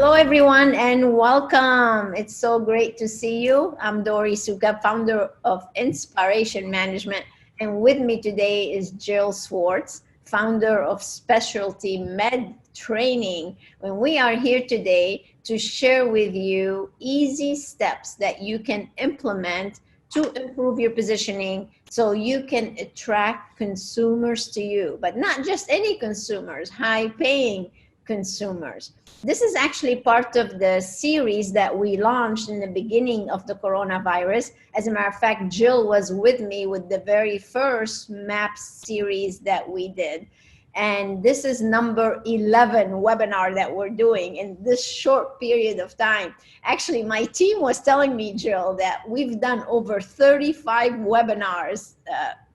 Hello, everyone, and welcome. It's so great to see you. I'm Dori Soukup, founder of InSPAration Management, and with me today is Jill Swartz, founder of Specialty Med Training. And we are here today to share with you easy steps that you can implement to improve your positioning so you can attract consumers to you, but not just any consumers, high-paying consumers. This is actually part of the series that we launched in the beginning of the coronavirus. As a matter of fact, Jill was with me with the very first MAPS series that we did. And this is number 11 webinar that we're doing in this short period of time. Actually, my team was telling me, Jill, that we've done over 35 webinars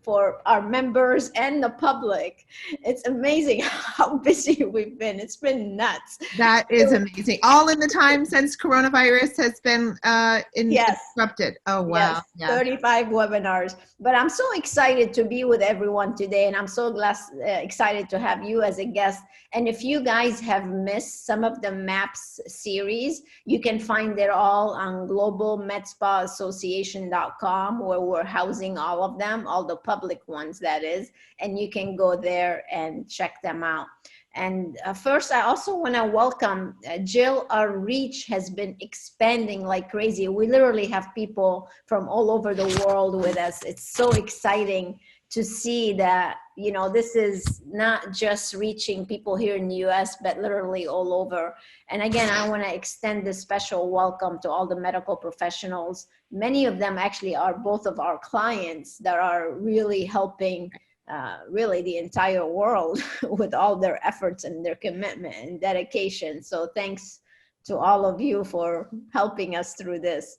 for our members and the public. It's amazing how busy we've been. It's been nuts. That is amazing. All in the time since coronavirus has been disrupted. Oh, wow. Yes, 35 webinars. But I'm so excited to be with everyone today, and I'm so excited to have you as a guest. And if you guys have missed some of the MAPS series, you can find it all on globalmedspa-association.com, where we're housing all of them, all the public ones, that is, and you can go there and check them out. And first, I also want to welcome Jill. Our reach has been expanding like crazy. We literally have people from all over the world with us. It's so exciting to see that, you know, this is not just reaching people here in the US, but literally all over. And again, I want to extend this special welcome to all the medical professionals. Many of them actually are both of our clients that are really helping really the entire world with all their efforts and their commitment and dedication. So thanks to all of you for helping us through this.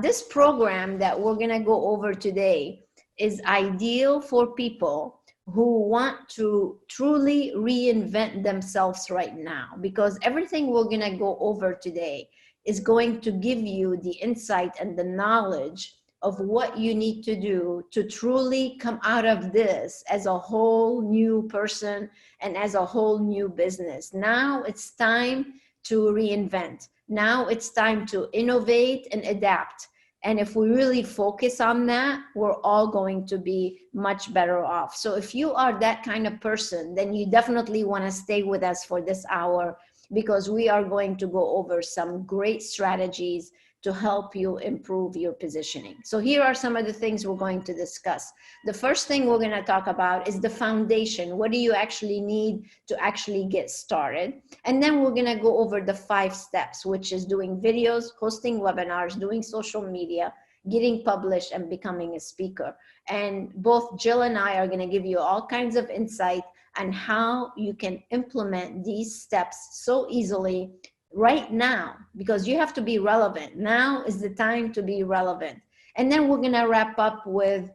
This program that we're gonna go over today is ideal for people who want to truly reinvent themselves right now, because everything we're gonna go over today is going to give you the insight and the knowledge of what you need to do to truly come out of this as a whole new person and as a whole new business. Now it's time to reinvent. Now it's time to innovate and adapt. And if we really focus on that, we're all going to be much better off. So if you are that kind of person, then you definitely want to stay with us for this hour, because we are going to go over some great strategies to help you improve your positioning. So here are some of the things we're going to discuss. The first thing we're going to talk about is the foundation. What do you actually need to actually get started? And then we're going to go over the 5 steps, which is doing videos, hosting webinars, doing social media, getting published, and becoming a speaker. And both Jill and I are going to give you all kinds of insight on how you can implement these steps so easily right now, because you have to be relevant. Now is the time to be relevant. And then we're going to wrap up with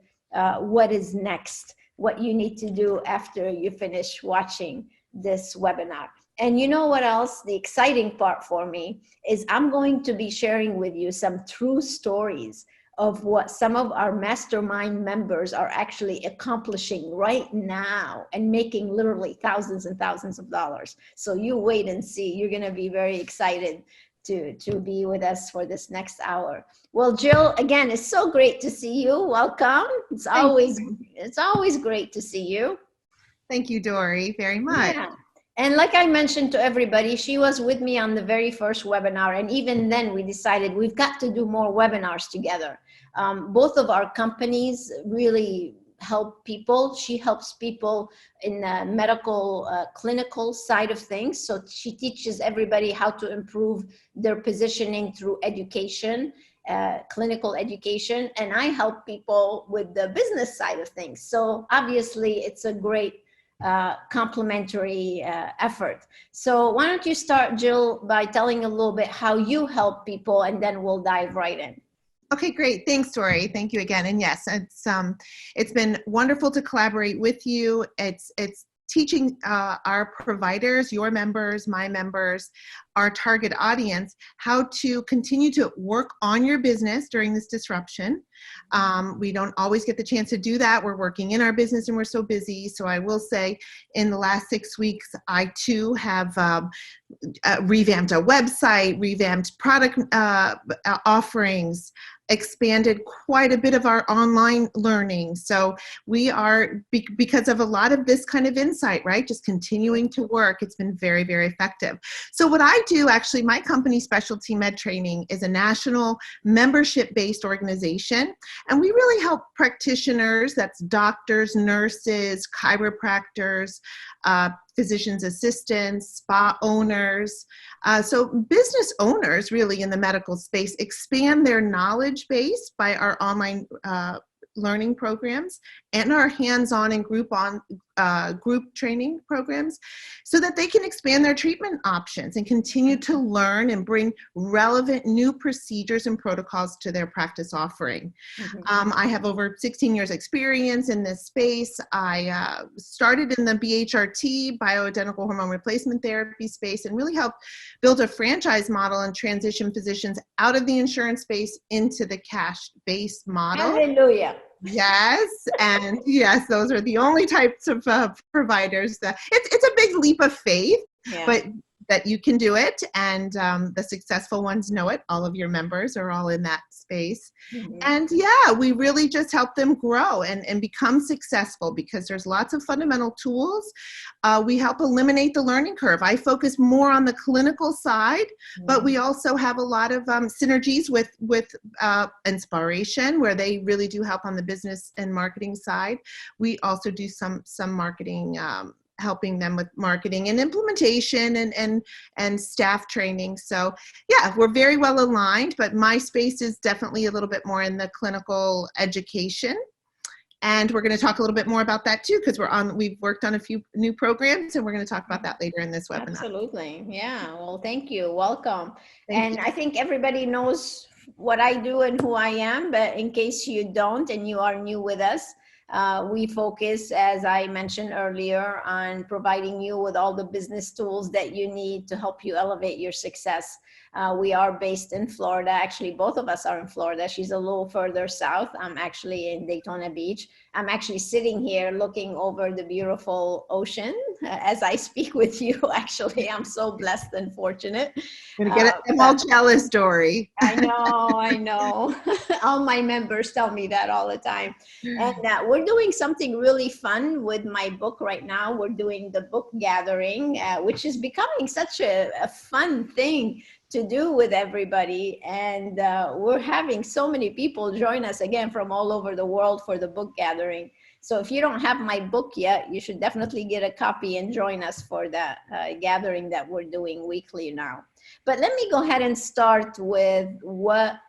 what is next, what you need to do after you finish watching this webinar. And you know what else? The exciting part for me is I'm going to be sharing with you some true stories of what some of our mastermind members are actually accomplishing right now and making literally thousands and thousands of dollars. So you wait and see. You're going to be very excited to be with us for this next hour. Well, Jill, again, it's so great to see you. Welcome. It's always great to see you. Thank you, Dori, very much. Yeah. And like I mentioned to everybody, she was with me on the very first webinar. And even then we decided we've got to do more webinars together. Both of our companies really help people. She helps people in the medical clinical side of things. So she teaches everybody how to improve their positioning through education, clinical education. And I help people with the business side of things. So obviously it's a great complementary effort. So why don't you start, Jill, by telling a little bit how you help people, and then we'll dive right in. Okay, great. Thanks, Dori. Thank you again. And yes, it's been wonderful to collaborate with you. It's teaching our providers, your members, my members, our target audience, how to continue to work on your business during this disruption. We don't always get the chance to do that. We're working in our business and we're so busy. So I will say in the last 6 weeks, I too have revamped a website, revamped product offerings, expanded quite a bit of our online learning. So we are, because of a lot of this kind of insight, right, just continuing to work, it's been very, very effective. So what I do, actually, my company, Specialty Med Training, is a national membership-based organization, and we really help practitioners, that's doctors, nurses, chiropractors, physician's assistants, spa owners, so business owners really in the medical space, expand their knowledge base by our online learning programs and our hands-on and group training programs, so that they can expand their treatment options and continue to learn and bring relevant new procedures and protocols to their practice offering. I have over 16 years experience in this space. I started in the BHRT, bioidentical hormone replacement therapy space, and really helped build a franchise model and transition physicians out of the insurance space into the cash-based model. Hallelujah. Yes, and yes, those are the only types of providers that it's a big leap of faith, but that you can do it, and the successful ones know it. All of your members are all in that space. And yeah, we really just help them grow and become successful, because there's lots of fundamental tools. We help eliminate the learning curve. I focus more on the clinical side, but we also have a lot of synergies with InSPAration, where they really do help on the business and marketing side. We also do some marketing, helping them with marketing and implementation and staff training. So yeah, we're very well aligned, but my space is definitely a little bit more in the clinical education. And we're going to talk a little bit more about that too, because we've worked on a few new programs, and we're going to talk about that later in this webinar. Absolutely. Yeah. Well, thank you. Welcome. Thank you. I think everybody knows what I do and who I am, but in case you don't and you are new with us, we focus, as I mentioned earlier, on providing you with all the business tools that you need to help you elevate your success. We are based in Florida. Actually, both of us are in Florida. She's a little further south. I'm actually in Daytona Beach. I'm actually sitting here looking over the beautiful ocean as I speak with you. Actually, I'm so blessed and fortunate. I'm all jealous, Dori. I know. All my members tell me that all the time. And we're doing something really fun with my book right now. We're doing the book gathering, which is becoming such a fun thing to do with everybody. And we're having so many people join us again from all over the world for the book gathering. So if you don't have my book yet, you should definitely get a copy and join us for that gathering that we're doing weekly now. But let me go ahead and start with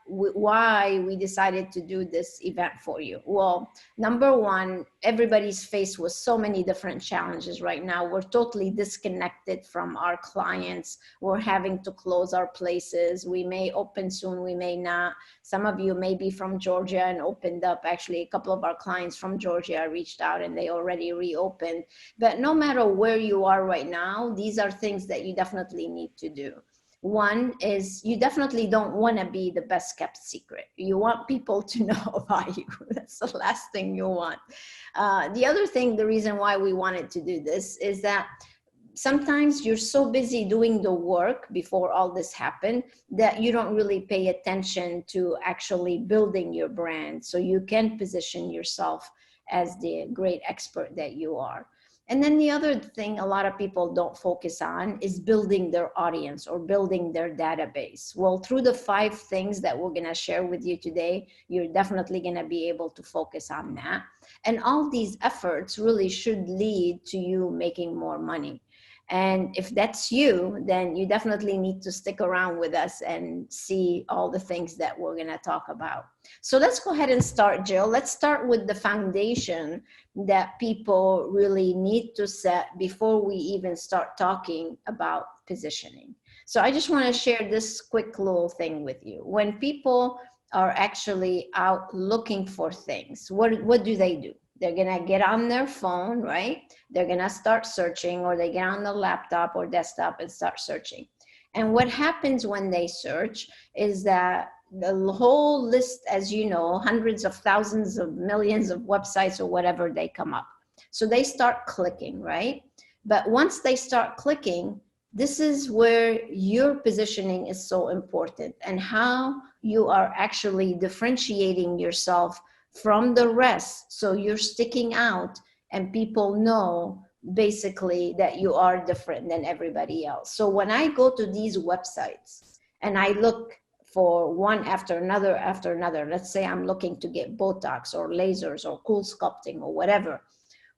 why we decided to do this event for you. Well, number one, everybody's faced with so many different challenges right now. We're totally disconnected from our clients. We're having to close our places. We may open soon, we may not. Some of you may be from Georgia and opened up. Actually, a couple of our clients from Georgia reached out and they already reopened. But no matter where you are right now, these are things that you definitely need to do. One is you definitely don't want to be the best kept secret. You want people to know about you. That's the last thing you want. The other thing, the reason why we wanted to do this is that sometimes you're so busy doing the work before all this happened that you don't really pay attention to actually building your brand so you can position yourself as the great expert that you are. And then the other thing a lot of people don't focus on is building their audience or building their database. Well, through the 5 things that we're going to share with you today, you're definitely going to be able to focus on that. And all these efforts really should lead to you making more money. And if that's you, then you definitely need to stick around with us and see all the things that we're going to talk about. So let's go ahead and start, Jill. Let's start with the foundation that people really need to set before we even start talking about positioning. So I just want to share this quick little thing with you. When people are actually out looking for things, what do? They're going to get on their phone, right? They're going to start searching, or they get on the laptop or desktop and start searching. And what happens when they search is that the whole list, as you know, hundreds of thousands of millions of websites or whatever, they come up. So they start clicking, right? But once they start clicking, This is where your positioning is so important, and how you are actually differentiating yourself from the rest. So you're sticking out and people know basically that you are different than everybody else. So when I go to these websites and I look for one after another, let's say I'm looking to get Botox or lasers or cool sculpting or whatever.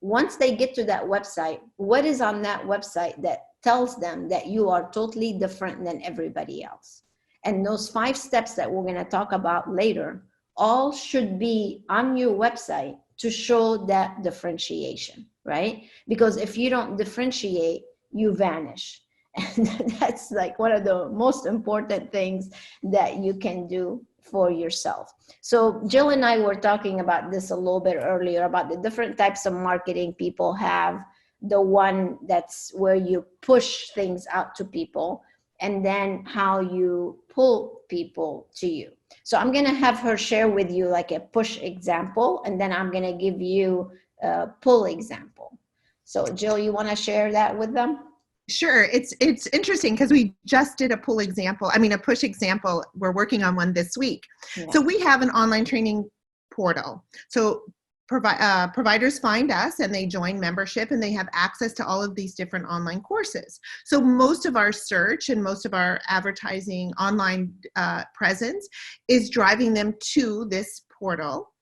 Once they get to that website, what is on that website that tells them that you are totally different than everybody else? And those 5 steps that we're going to talk about later all should be on your website to show that differentiation, right? Because if you don't differentiate, you vanish. And that's like one of the most important things that you can do for yourself. So Jill and I were talking about this a little bit earlier about the different types of marketing people have. The one that's where you push things out to people, and then how you pull people to you. So I'm going to have her share with you like a push example, and then I'm going to give you a pull example. So Jill, you want to share that with them? Sure. It's interesting because we just did a push example. We're working on one this week. Yeah. So we have an online training portal. So providers find us and they join membership, and they have access to all of these different online courses. So most of our search and most of our advertising online presence is driving them to this portal.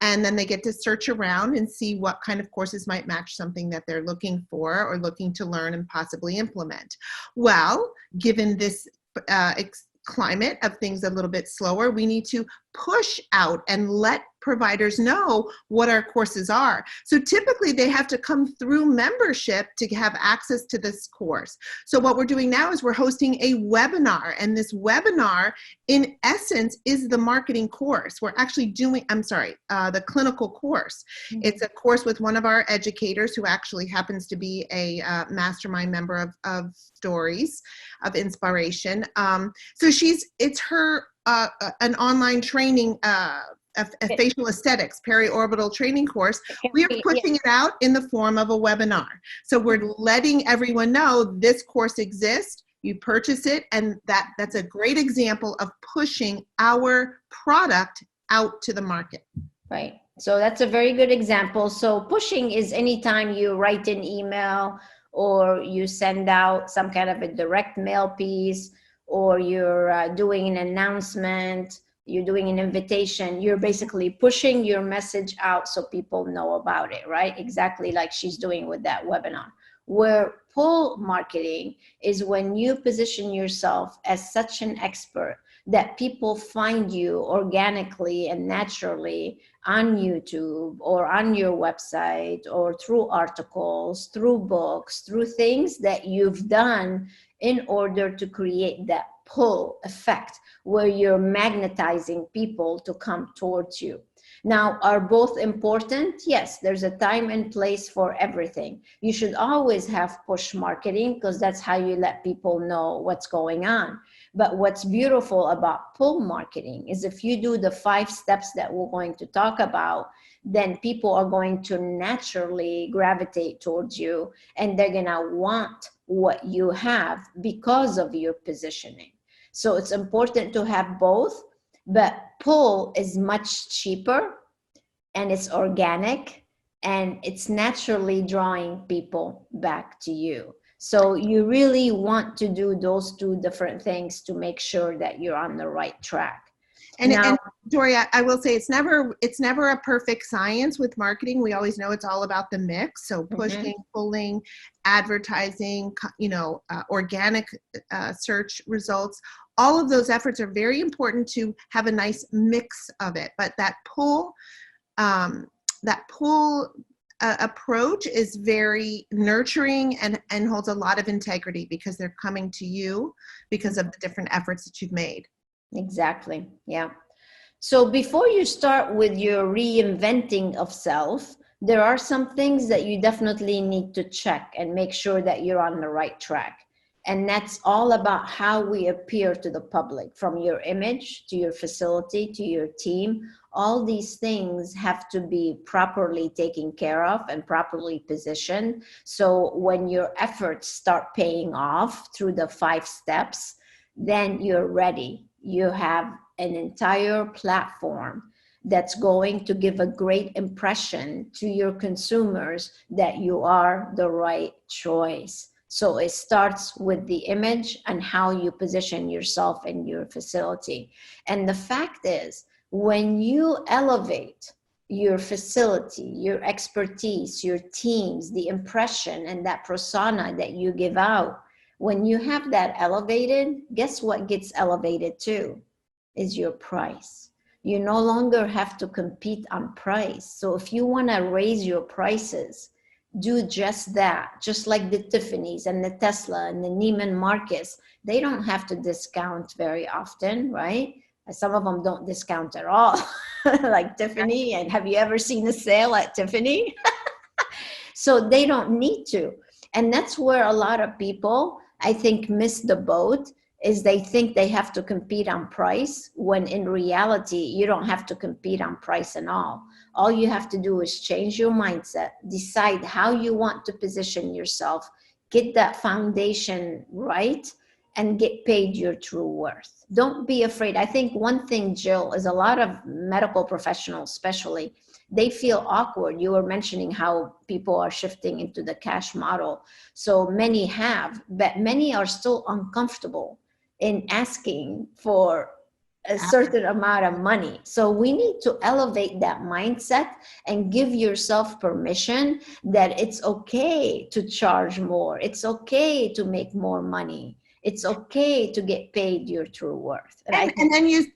And then they get to search around and see what kind of courses might match something that they're looking for or looking to learn and possibly implement. Well, given this climate of things a little bit slower, we need to push out and let providers know what our courses are. So typically they have to come through membership to have access to this course. So what we're doing now is we're hosting a webinar, and this webinar in essence is the marketing course. We're actually doing, the clinical course. Mm-hmm. It's a course with one of our educators who actually happens to be a mastermind member of Dori's, of InSPAration. So it's her an online training, a facial aesthetics periorbital training course. We are pushing it out in the form of a webinar. So we're letting everyone know this course exists. You purchase it, and that's a great example of pushing our product out to the market. Right. So that's a very good example. So pushing is anytime you write an email or you send out some kind of a direct mail piece, or you're doing an announcement, you're doing an invitation, you're basically pushing your message out so people know about it, right? Exactly like she's doing with that webinar. Where pull marketing is when you position yourself as such an expert that people find you organically and naturally on YouTube or on your website or through articles, through books, through things that you've done in order to create that pull effect where you're magnetizing people to come towards you. Now, are both important? Yes, there's a time and place for everything. You should always have push marketing because that's how you let people know what's going on. But what's beautiful about pull marketing is if you do the 5 steps that we're going to talk about, then people are going to naturally gravitate towards you, and they're gonna want what you have because of your positioning. So it's important to have both, but pull is much cheaper and it's organic and it's naturally drawing people back to you. So you really want to do those 2 different things to make sure that you're on the right track. And Dori, I will say it's never a perfect science with marketing. We always know it's all about the mix. So pushing, pulling, advertising, organic search results. All of those efforts are very important to have a nice mix of it. But that pull approach is very nurturing and holds a lot of integrity because they're coming to you because of the different efforts that you've made. Exactly. Yeah. So before you start with your reinventing of self, there are some things that you definitely need to check and make sure that you're on the right track. And that's all about how we appear to the public, from your image to your facility to your team. All these things have to be properly taken care of and properly positioned. So when your efforts start paying off through the 5 steps, then you're ready. You have an entire platform that's going to give a great impression to your consumers that you are the right choice. So it starts with the image and how you position yourself in your facility. And the fact is, when you elevate your facility, your expertise, your teams, the impression and that persona that you give out, when you have that elevated, guess what gets elevated too? Is your price. You no longer have to compete on price. So if you want to raise your prices, do just that. Just like the Tiffany's and the Tesla and the Neiman Marcus, they don't have to discount very often, right? Some of them don't discount at all, like Tiffany. And have you ever seen a sale at Tiffany? So they don't need to. And that's where a lot of people, I think, miss the boat, is they think they have to compete on price, when in reality, you don't have to compete on price at all. All you have to do is change your mindset, decide how you want to position yourself, get that foundation right, and get paid your true worth. Don't be afraid. I think one thing, Jill, is a lot of medical professionals, especially, they feel awkward. You were mentioning how people are shifting into the cash model. So many have, but many are still uncomfortable in asking for a certain amount of money. So we need to elevate that mindset and give yourself permission that it's okay to charge more. It's okay to make more money. It's okay to get paid your true worth. And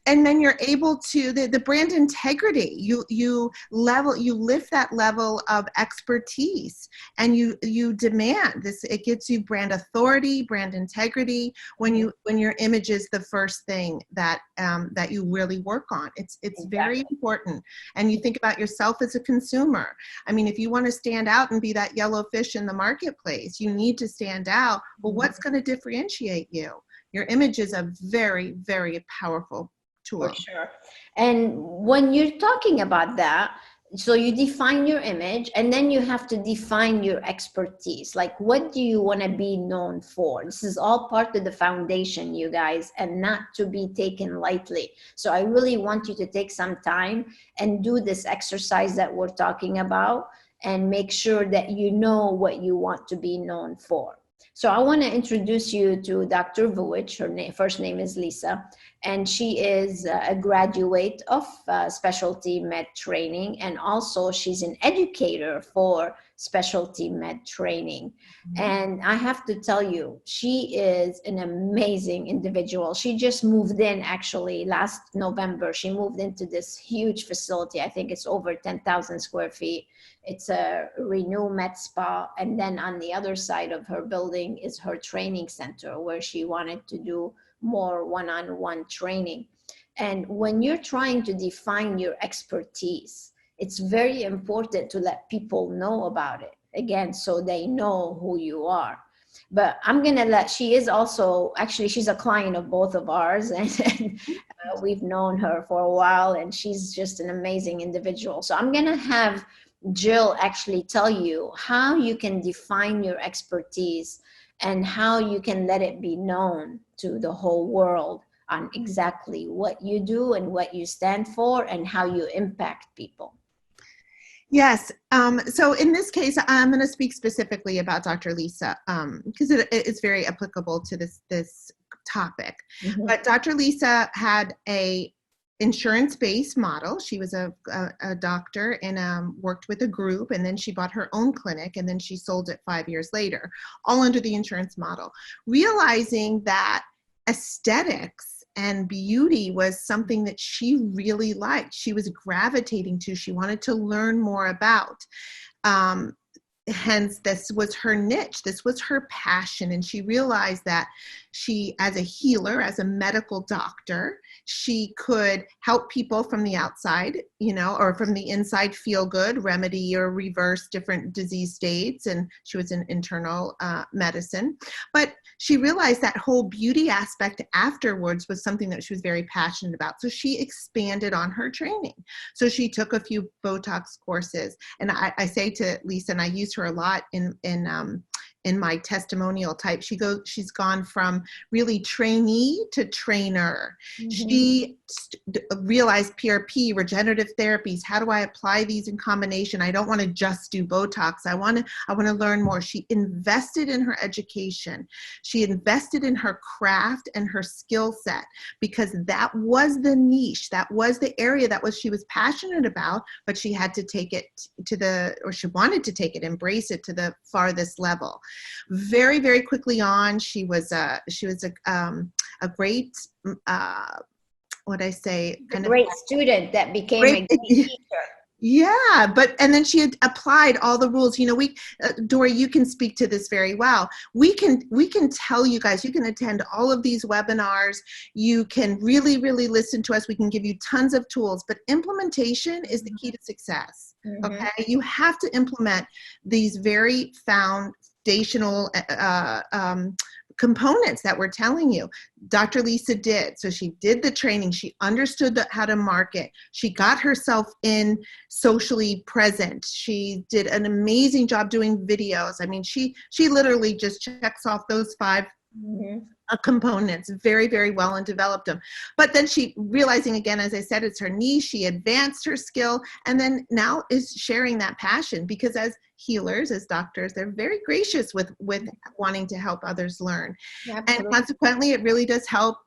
then you're able to the brand integrity. You lift that level of expertise, and you demand this. It gives you brand authority, brand integrity when your image is the first thing that you really work on. It's exactly. Very important. And you think about yourself as a consumer. I mean, if you want to stand out and be that yellow fish in the marketplace, you need to stand out. Well, what's going to differentiate you? Your image is a very, very powerful tool. For sure. And when you're talking about that, so you define your image, and then you have to define your expertise. Like, what do you want to be known for? This is all part of the foundation, you guys, and not to be taken lightly. So I really want you to take some time and do this exercise that we're talking about, and make sure that you know what you want to be known for. So I want to introduce you to Dr. Vujic. Her first name is Lisa, and she is a graduate of specialty med training, and also she's an educator for specialty med training. Mm-hmm. And I have to tell you, she is an amazing individual. She just moved in, actually, last November. She moved into this huge facility. I think it's over 10,000 square feet. It's a Renew Med Spa. And then on the other side of her building is her training center, where she wanted to do more one-on-one training. And when you're trying to define your expertise, it's very important to let people know about it, again, so they know who you are. But I'm going to she is also, actually, she's a client of both of ours, and we've known her for a while, and she's just an amazing individual. So I'm going to have Jill actually tell you how you can define your expertise and how you can let it be known to the whole world on exactly what you do and what you stand for and how you impact people. Yes. So in this case, I'm going to speak specifically about Dr. Lisa because it is very applicable to this topic. Mm-hmm. But Dr. Lisa had a insurance-based model. She was a doctor and worked with a group, and then she bought her own clinic, and then she sold it 5 years later, all under the insurance model, realizing that aesthetics and beauty was something that she really liked. She was gravitating to. She wanted to learn more about. Hence, this was her niche. This was her passion. And she realized that she, as a healer, as a medical doctor, She could help people from the outside, or from the inside feel good, remedy or reverse different disease states. And she was in internal medicine. But she realized that whole beauty aspect afterwards was something that she was very passionate about. So she expanded on her training. So she took a few Botox courses. And I say to Lisa, and I use her a lot in my testimonial type, she's gone from really trainee to trainer. Mm-hmm. She realized PRP, regenerative therapies. How do I apply these in combination? I don't want to just do Botox. I want to learn more. She invested in her education. She invested in her craft and her skill set, because that was the niche. That was the area she was passionate about, but she had to take it she wanted to take it, embrace it to the farthest level. Very, very quickly on, she was a great, great student that became a great teacher. Yeah, and then she had applied all the rules. Dori, you can speak to this very well. We can tell you guys, you can attend all of these webinars. You can really, really listen to us. We can give you tons of tools, but implementation is the key to success. Mm-hmm. Okay, you have to implement these very foundational components that we're telling you. Dr. Lisa did. So she did the training. She understood how to market. She got herself in socially present. She did an amazing job doing videos. I mean, she literally just checks off those 5 components very, very well and developed them. But then she, realizing again, as I said, it's her niche, she advanced her skill, and then now is sharing that passion, because as healers, as doctors, they're very gracious with wanting to help others learn. Absolutely. And consequently, it really does help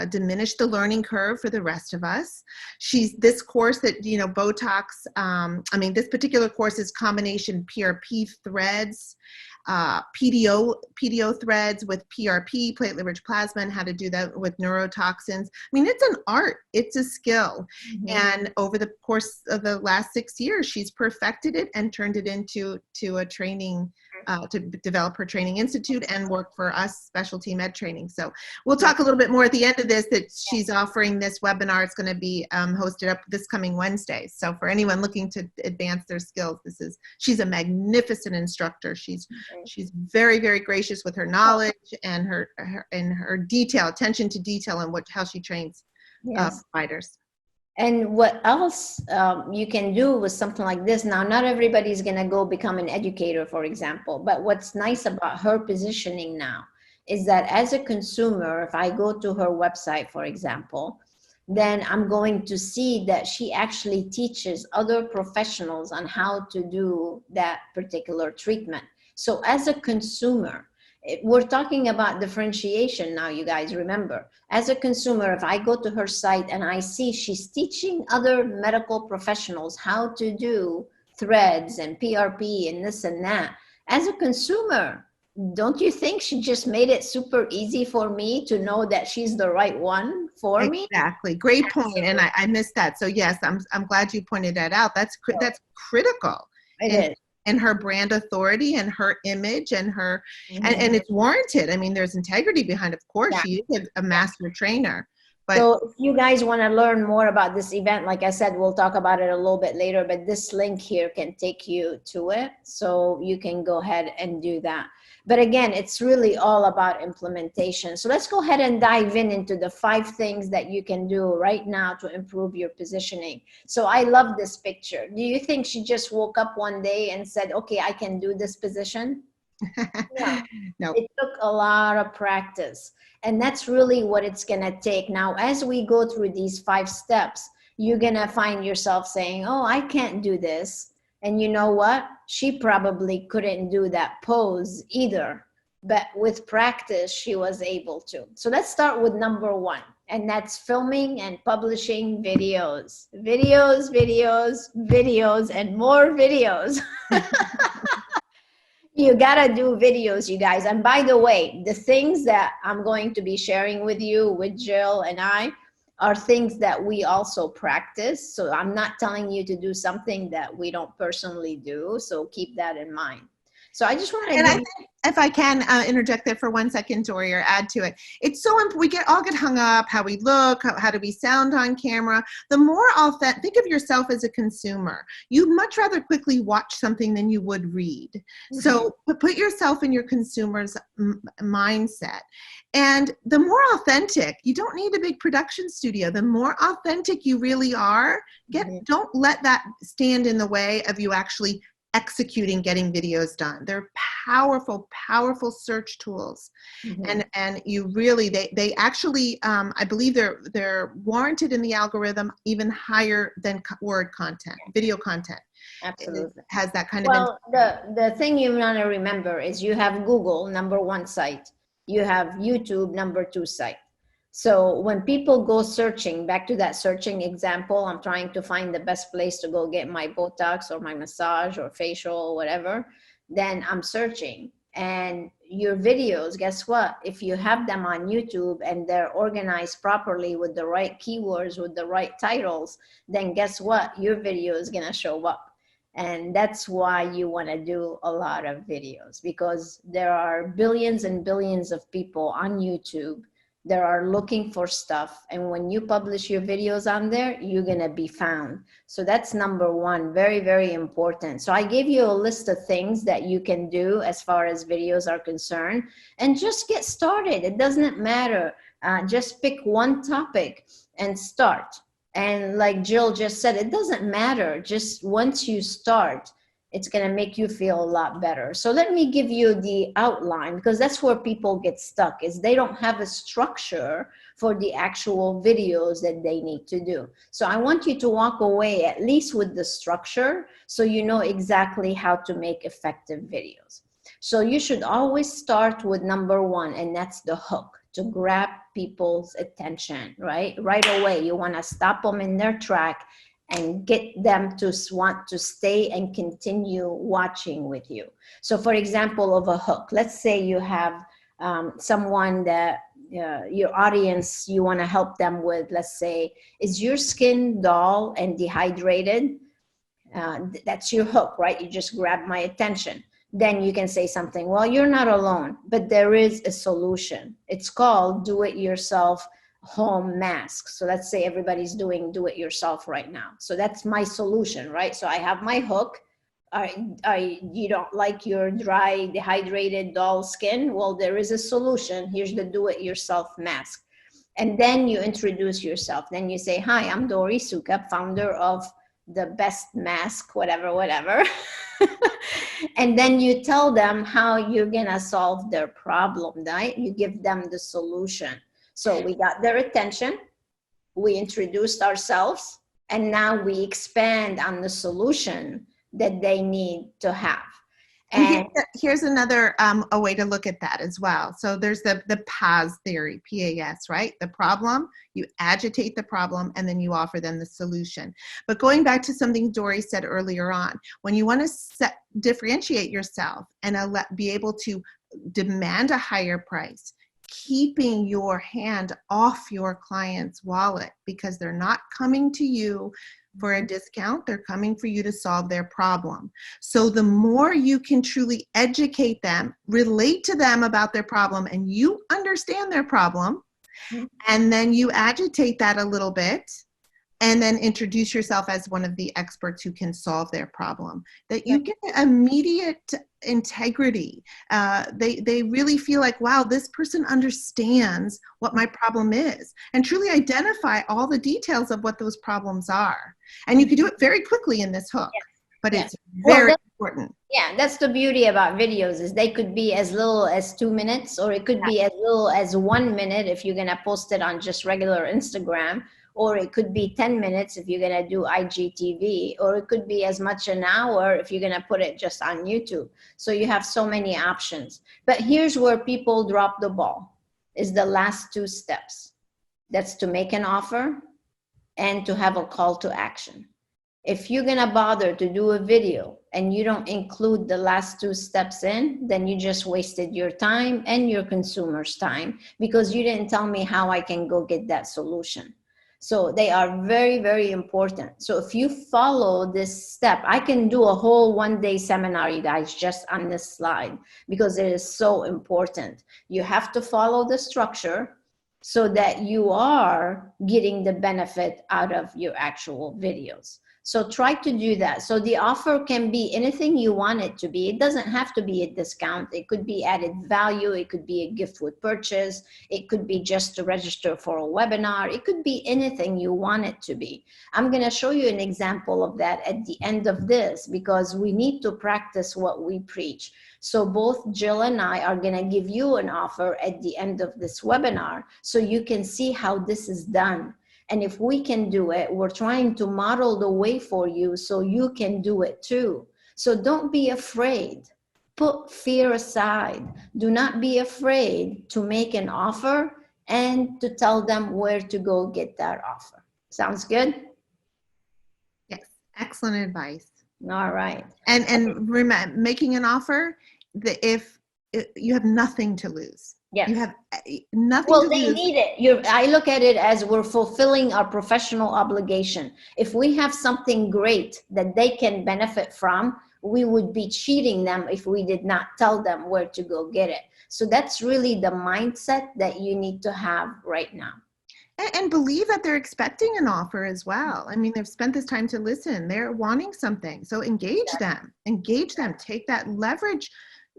diminish the learning curve for the rest of us. This course that, Botox, this particular course is combination PRP threads, PDO threads with PRP, platelet-rich plasma, and how to do that with neurotoxins. I mean, it's an art, it's a skill. Mm-hmm. And over the course of the last 6 years, she's perfected it and turned it into a training, to develop her training institute and work for us specialty med training. So we'll talk a little bit more at the end of this, that she's offering this webinar. It's going to be hosted up this coming Wednesday. So for anyone looking to advance their skills, she's a magnificent instructor. She's very, very gracious with her knowledge and her attention to detail, and how she trains providers. And what else you can do with something like this? Now, not everybody's going to go become an educator, for example, but what's nice about her positioning now is that as a consumer, if I go to her website, for example, then I'm going to see that she actually teaches other professionals on how to do that particular treatment. So as a consumer, we're talking about differentiation now, you guys remember. As a consumer, if I go to her site and I see she's teaching other medical professionals how to do threads and PRP and this and that, as a consumer, don't you think she just made it super easy for me to know that she's the right one for me? Exactly. Great point. And I missed that. So yes, I'm glad you pointed that out. That's critical. It is. And her brand authority and her image and her, and it's warranted. I mean, there's integrity behind, of course. Yeah. She is a master trainer. But so if you guys want to learn more about this event, like I said, we'll talk about it a little bit later, but this link here can take you to it. So you can go ahead and do that. But again, it's really all about implementation. So let's go ahead and dive into the 5 things that you can do right now to improve your positioning. So I love this picture. Do you think she just woke up one day and said, okay, I can do this position? No. It took a lot of practice. And that's really what it's going to take. Now, as we go through these 5 steps, you're going to find yourself saying, oh, I can't do this. And you know what? She probably couldn't do that pose either. But with practice, she was able to. So let's start with number 1. And that's filming and publishing videos. Videos, videos, videos, and more videos. You gotta do videos, you guys. And by the way, the things that I'm going to be sharing with you, with Jill and I, are things that we also practice. So I'm not telling you to do something that we don't personally do. So keep that in mind. So I just want to And I give think if I can interject there for 1 second, Dori, or add to it, it's so important. We all get hung up, how we look, how do we sound on camera. The more authentic, think of yourself as a consumer. You'd much rather quickly watch something than you would read. Mm-hmm. So put yourself in your consumer's mindset. And the more authentic, you don't need a big production studio. The more authentic you really are, don't let that stand in the way of you actually executing, getting videos done. They're powerful, powerful search tools. Mm-hmm. And you really, they actually, I believe they're warranted in the algorithm even higher than word content, video content. Absolutely. It has that kind of. Well, the thing you want to remember is you have Google, #1 site. You have YouTube, #2 site. So when people go searching, back to that searching example, I'm trying to find the best place to go get my Botox or my massage or facial or whatever, then I'm searching. And your videos, guess what? If you have them on YouTube and they're organized properly with the right keywords, with the right titles, then guess what? Your video is going to show up. And that's why you want to do a lot of videos, because there are billions and billions of people on YouTube that are looking for stuff. And when you publish your videos on there, you're going to be found. So that's #1, very, very important. So I gave you a list of things that you can do as far as videos are concerned, and just get started. It doesn't matter. Just pick one topic and start. And like Jill just said, it doesn't matter. Just once you start, it's going to make you feel a lot better. So let me give you the outline, because that's where people get stuck, is they don't have a structure for the actual videos that they need to do. So I want you to walk away at least with the structure, so you know exactly how to make effective videos. So you should always start with #1, and that's the hook, to grab people's attention, right? Right away, you want to stop them in their track and get them to want to stay and continue watching with you. So for example, of a hook, let's say you have someone that your audience, you want to help them with, let's say, is your skin dull and dehydrated? That's your hook, right? You just grab my attention. Then you can say something, well, you're not alone, but there is a solution. It's called do-it-yourself home masks. So let's say everybody's doing do-it-yourself right now. So that's my solution, right? So I have my hook. You don't like your dry, dehydrated, dull skin? Well, there is a solution. Here's the do-it-yourself mask. And then you introduce yourself. Then you say, hi, I'm Dori Soukup, founder of the best mask, whatever. And then you tell them how you're gonna solve their problem, right? You give them the solution. So we got their attention, we introduced ourselves, and now we expand on the solution that they need to have. And here's another a way to look at that as well. So there's the PAS theory, PAS, right? The problem, you agitate the problem, and then you offer them the solution. But going back to something Dori said earlier on, when you want to differentiate yourself and be able to demand a higher price, keeping your hand off your client's wallet, because they're not coming to you for a discount, they're coming for you to solve their problem. So the more you can truly educate them, relate to them about their problem, and you understand their problem, and then you agitate that a little bit, and then introduce yourself as one of the experts who can solve their problem, that you get immediate integrity. They really feel like, wow, this person understands what my problem is, and truly identify all the details of what those problems are. And you can do it very quickly in this hook, but it's very important. Yeah, that's the beauty about videos, is they could be as little as 2 minutes, or it could be as little as 1 minute if you're gonna post it on just regular Instagram, or it could be 10 minutes if you're gonna do IGTV, or it could be as much an hour if you're gonna put it just on YouTube. So you have so many options. But here's where people drop the ball, is the last 2 steps. That's to make an offer and to have a call to action. If you're gonna bother to do a video and you don't include the last 2 steps in, then you just wasted your time and your consumer's time, because you didn't tell me how I can go get that solution. So they are very, very important. So if you follow this step, I can do a whole one-day seminar, you guys, just on this slide, because it is so important. You have to follow the structure so that you are getting the benefit out of your actual videos. So try to do that. So the offer can be anything you want it to be. It doesn't have to be a discount. It could be added value. It could be a gift with purchase. It could be just to register for a webinar. It could be anything you want it to be. I'm going to show you an example of that at the end of this, because we need to practice what we preach. So both Jill and I are going to give you an offer at the end of this webinar so you can see how this is done. And if we can do it, we're trying to model the way for you so you can do it too. So don't be afraid. Put fear aside. Do not be afraid to make an offer and to tell them where to go get that offer. Sounds good? Yes, excellent advice. All right. And remember, making an offer, if you have nothing to lose. Yes. You have nothing well, to they lose. need it. I look at it as we're fulfilling our professional obligation. If we have something great that they can benefit from, we would be cheating them if we did not tell them where to go get it. So that's really the mindset that you need to have right now. And believe that they're expecting an offer as well. I mean, they've spent this time to listen. They're wanting something. So engage them. Engage them. Take that leverage,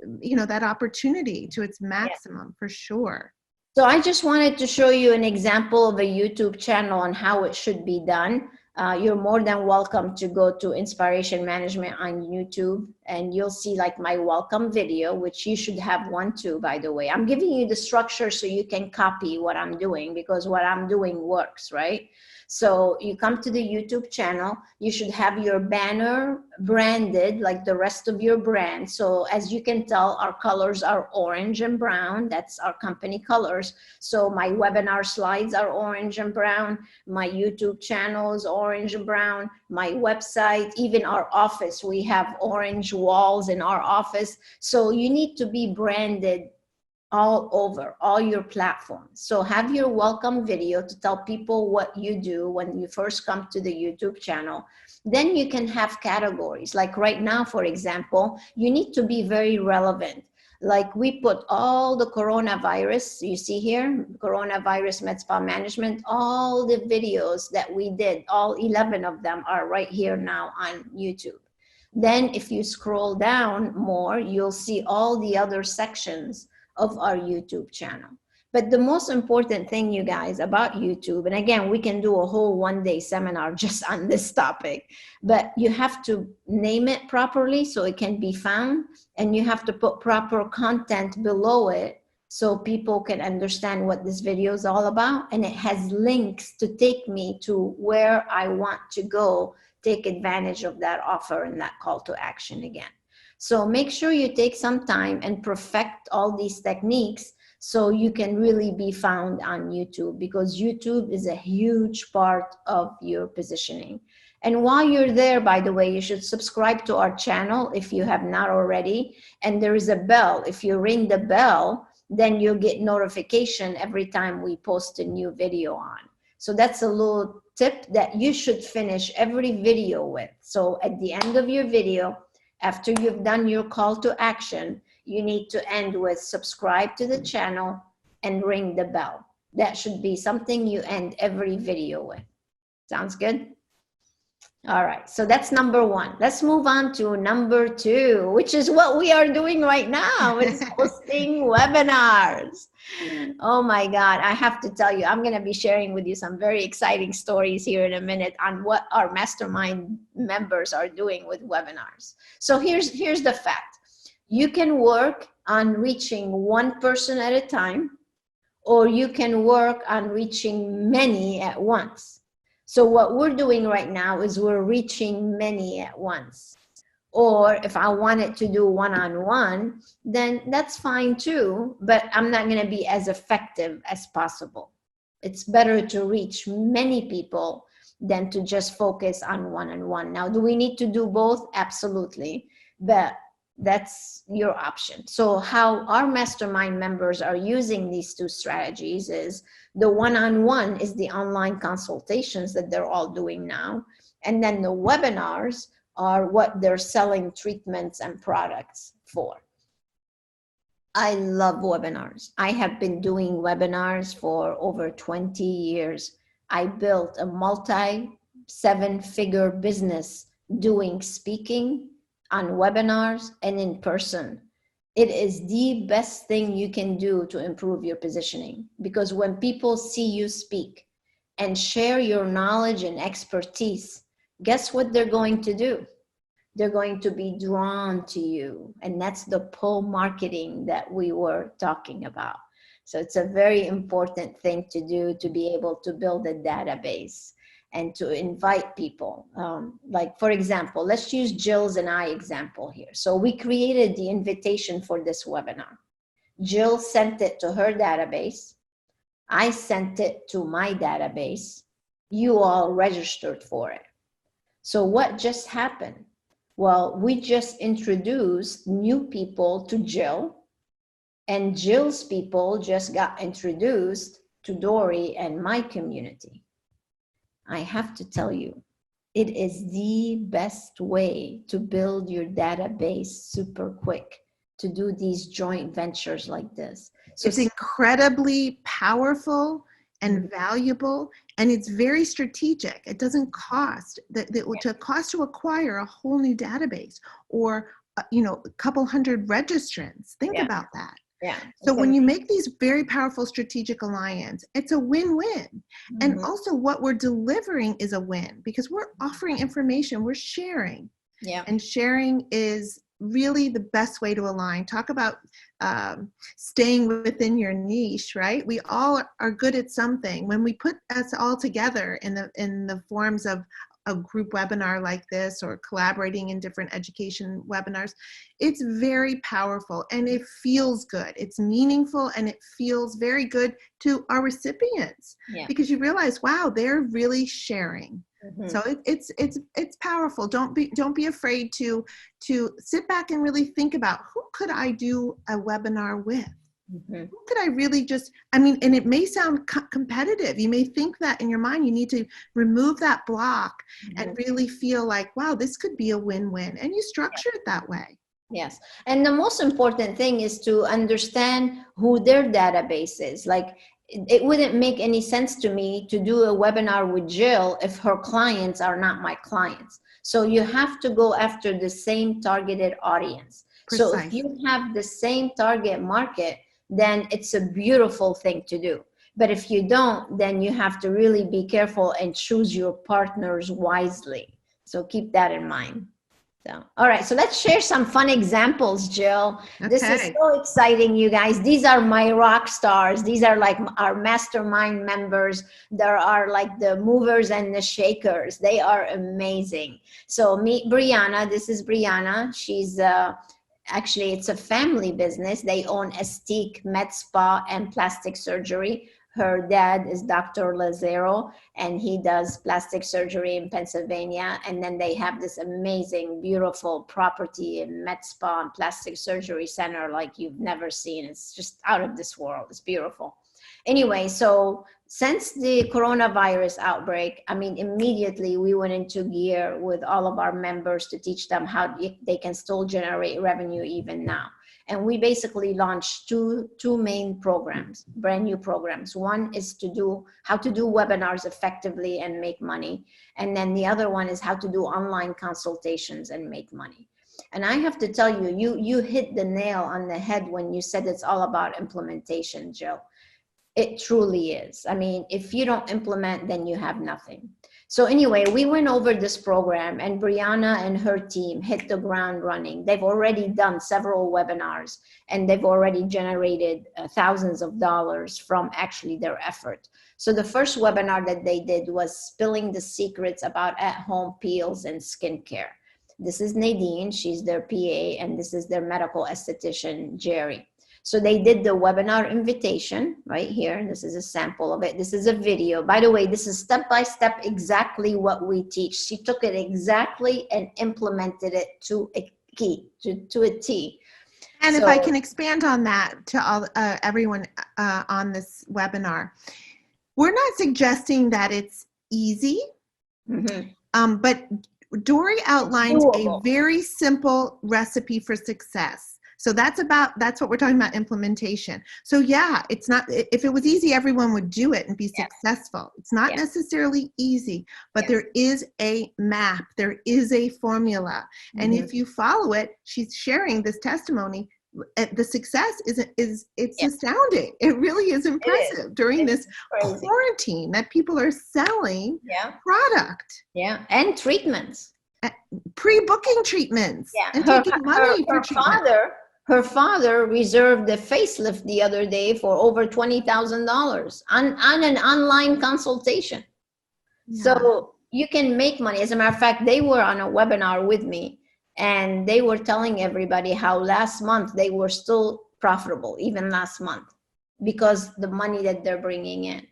that opportunity to its maximum, for sure. So I just wanted to show you an example of a YouTube channel and how it should be done. You're more than welcome to go to InSPAration Management on YouTube, and you'll see like my welcome video, which you should have one too, by the way. I'm giving you the structure so you can copy what I'm doing, because what I'm doing works, right? So you come to the YouTube channel, you should have your banner branded like the rest of your brand. So as you can tell, our colors are orange and brown. That's our company colors. So my webinar slides are orange and brown. My YouTube channel is orange and brown. My website, even our office, we have orange walls in our office. So you need to be branded all over all your platforms. So have your welcome video to tell people what you do when you first come to the YouTube channel. Then you can have categories. Like right now, for example, you need to be very relevant. Like we put all the coronavirus, you see here, coronavirus med spa management, all the videos that we did, all 11 of them are right here now on YouTube. Then if you scroll down more, you'll see all the other sections of our YouTube channel. But the most important thing, you guys, about YouTube, and again, we can do a whole one-day seminar just on this topic, but you have to name it properly so it can be found, and you have to put proper content below it so people can understand what this video is all about, and it has links to take me to where I want to go, take advantage of that offer and that call to action again. So make sure you take some time and perfect all these techniques so you can really be found on YouTube, because YouTube is a huge part of your positioning. And while you're there, by the way, you should subscribe to our channel if you have not already. And there is a bell. If you ring the bell, then you'll get notification every time we post a new video on. So that's a little tip that you should finish every video with. So at the end of your video, after you've done your call to action, you need to end with subscribe to the channel and ring the bell. That should be something you end every video with. Sounds good? All right, so that's number one. Let's move on to number two, which is what we are doing right now. It's hosting webinars. Oh my God, I have to tell you, I'm going to be sharing with you some very exciting stories here in a minute on what our mastermind members are doing with webinars. So here's the fact. You can work on reaching one person at a time, or you can work on reaching many at once. So what we're doing right now is we're reaching many at once. Or if I wanted to do one-on-one, then that's fine too, but I'm not going to be as effective as possible. It's better to reach many people than to just focus on one-on-one. Now, do we need to do both? Absolutely. But that's your option. So how our mastermind members are using these two strategies is the one-on-one is the online consultations that they're all doing now. And then the webinars are what they're selling treatments and products for. I love webinars. I have been doing webinars for over 20 years. I built a multi-seven-figure business doing speaking on webinars and in person. It is the best thing you can do to improve your positioning, because when people see you speak and share your knowledge and expertise, guess what they're going to do? They're going to be drawn to you. And that's the pull marketing that we were talking about. So it's a very important thing to do, to be able to build a database and to invite people. Like, for example, let's use Jill's and I example here. So we created the invitation for this webinar. Jill sent it to her database. I sent it to my database. You all registered for it. So what just happened? Well, we just introduced new people to Jill, and Jill's people just got introduced to Dori and my community. I have to tell you, it is the best way to build your database super quick, to do these joint ventures like this. So it's incredibly powerful and valuable, and it's very strategic. It doesn't cost to acquire a whole new database or a couple hundred registrants. Think about that. Yeah. So when you make these very powerful strategic alliance, it's a win-win. And also what we're delivering is a win, because we're offering information, we're sharing. Yeah. And sharing is really the best way to align. Talk about staying within your niche, right? We all are good at something. When we put us all together in the forms of a group webinar like this, or collaborating in different education webinars, it's very powerful and it feels good. It's meaningful and it feels very good to our recipients, because you realize, wow, they're really sharing. So it's powerful. Don't be afraid to sit back and really think about, who could I do a webinar with? Who could I really and it may sound competitive. You may think that in your mind. You need to remove that block and really feel like, wow, this could be a win-win, and you structure it that way. Yes. And the most important thing is to understand who their database is. Like, it wouldn't make any sense to me to do a webinar with Jill if her clients are not my clients. So you have to go after the same targeted audience. So if you have the same target market, then it's a beautiful thing to do. But if you don't, then you have to really be careful and choose your partners wisely. So keep that in mind. So, all right, so let's share some fun examples, Jill. This is so exciting, you guys. These are my rock stars. These are like our mastermind members. There are like the movers and the shakers. They are amazing. So meet Brianna. This is Brianna. She's actually, it's a family business. They own Estique Med Spa and plastic surgery. Her dad is Dr. Lazaro, and he does plastic surgery in Pennsylvania. And then they have this amazing, beautiful property in med spa and plastic surgery center like you've never seen. It's just out of this world. It's beautiful. Anyway, so since the coronavirus outbreak, I mean, immediately we went into gear with all of our members to teach them how they can still generate revenue even now. And we basically launched two main programs, brand new programs. One is how to do webinars effectively and make money. And then the other one is how to do online consultations and make money. And I have to tell you, you hit the nail on the head when you said it's all about implementation, Jill. It truly is. I mean, if you don't implement, then you have nothing. So anyway, we went over this program, and Brianna and her team hit the ground running. They've already done several webinars, and they've already generated thousands of dollars from actually their effort. So the first webinar that they did was spilling the secrets about at-home peels and skincare. This is Nadine, she's their PA, and this is their medical esthetician, Jerry. So they did the webinar invitation right here. This is a sample of it. This is a video. By the way, this is step-by-step exactly what we teach. She took it exactly and implemented it to key to a T. And So, if I can expand on that to all everyone on this webinar, we're not suggesting that it's easy, but Dori outlined a very simple recipe for success. So that's what we're talking about, implementation. So yeah, it's not, if it was easy, everyone would do it and be successful. It's not necessarily easy, but there is a map, there is a formula. And if you follow it, she's sharing this testimony, the success it's astounding. It really is impressive during this quarantine that people are selling product. Yeah, and treatments. Pre-booking treatments and taking money for treatment. Her father reserved a facelift the other day for over $20,000 on an online consultation. Yeah. So you can make money. As a matter of fact, they were on a webinar with me, and they were telling everybody how last month they were still profitable, even last month, because the money that they're bringing in.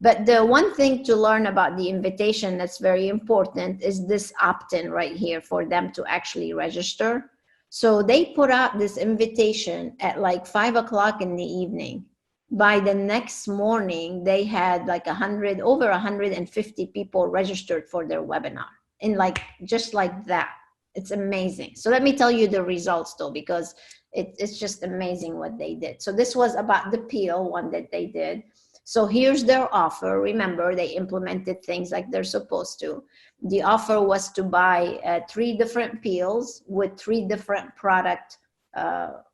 But the one thing to learn about the invitation that's very important is this opt-in right here for them to actually register. So they put out this invitation at like 5 o'clock in the evening. By the next morning, they had like over 150 people registered for their webinar, and just like that. It's amazing. So let me tell you the results though, because it's just amazing what they did. So this was about the peel one that they did. So here's their offer. Remember, they implemented things like they're supposed to. The offer was to buy 3 different peels with 3 different product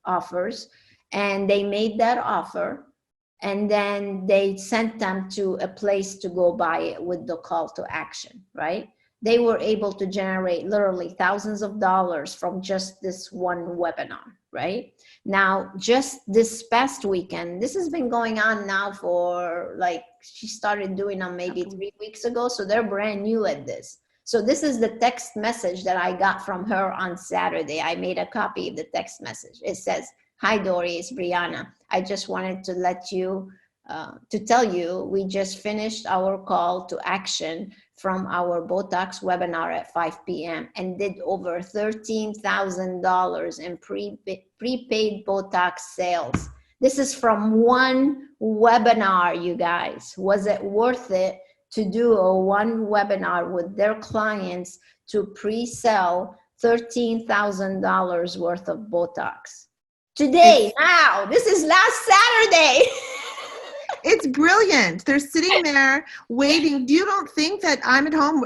offers. And they made that offer. And then they sent them to a place to go buy it with the call to action, right? They were able to generate literally thousands of dollars from just this one webinar, right? Now, just this past weekend, this has been going on now for she started doing them maybe 3 weeks ago. So they're brand new at this. So this is the text message that I got from her on Saturday. I made a copy of the text message. It says, "Hi, Dori, it's Brianna. I just wanted to let you, to tell you, we just finished our call to action from our Botox webinar at 5 p.m. and did over $13,000 in prepaid Botox sales. This is from one webinar, you guys. Was it worth it to do a one webinar with their clients to pre-sell $13,000 worth of Botox? Today, now, this is last Saturday. It's brilliant. They're sitting there waiting. You don't think that I'm at home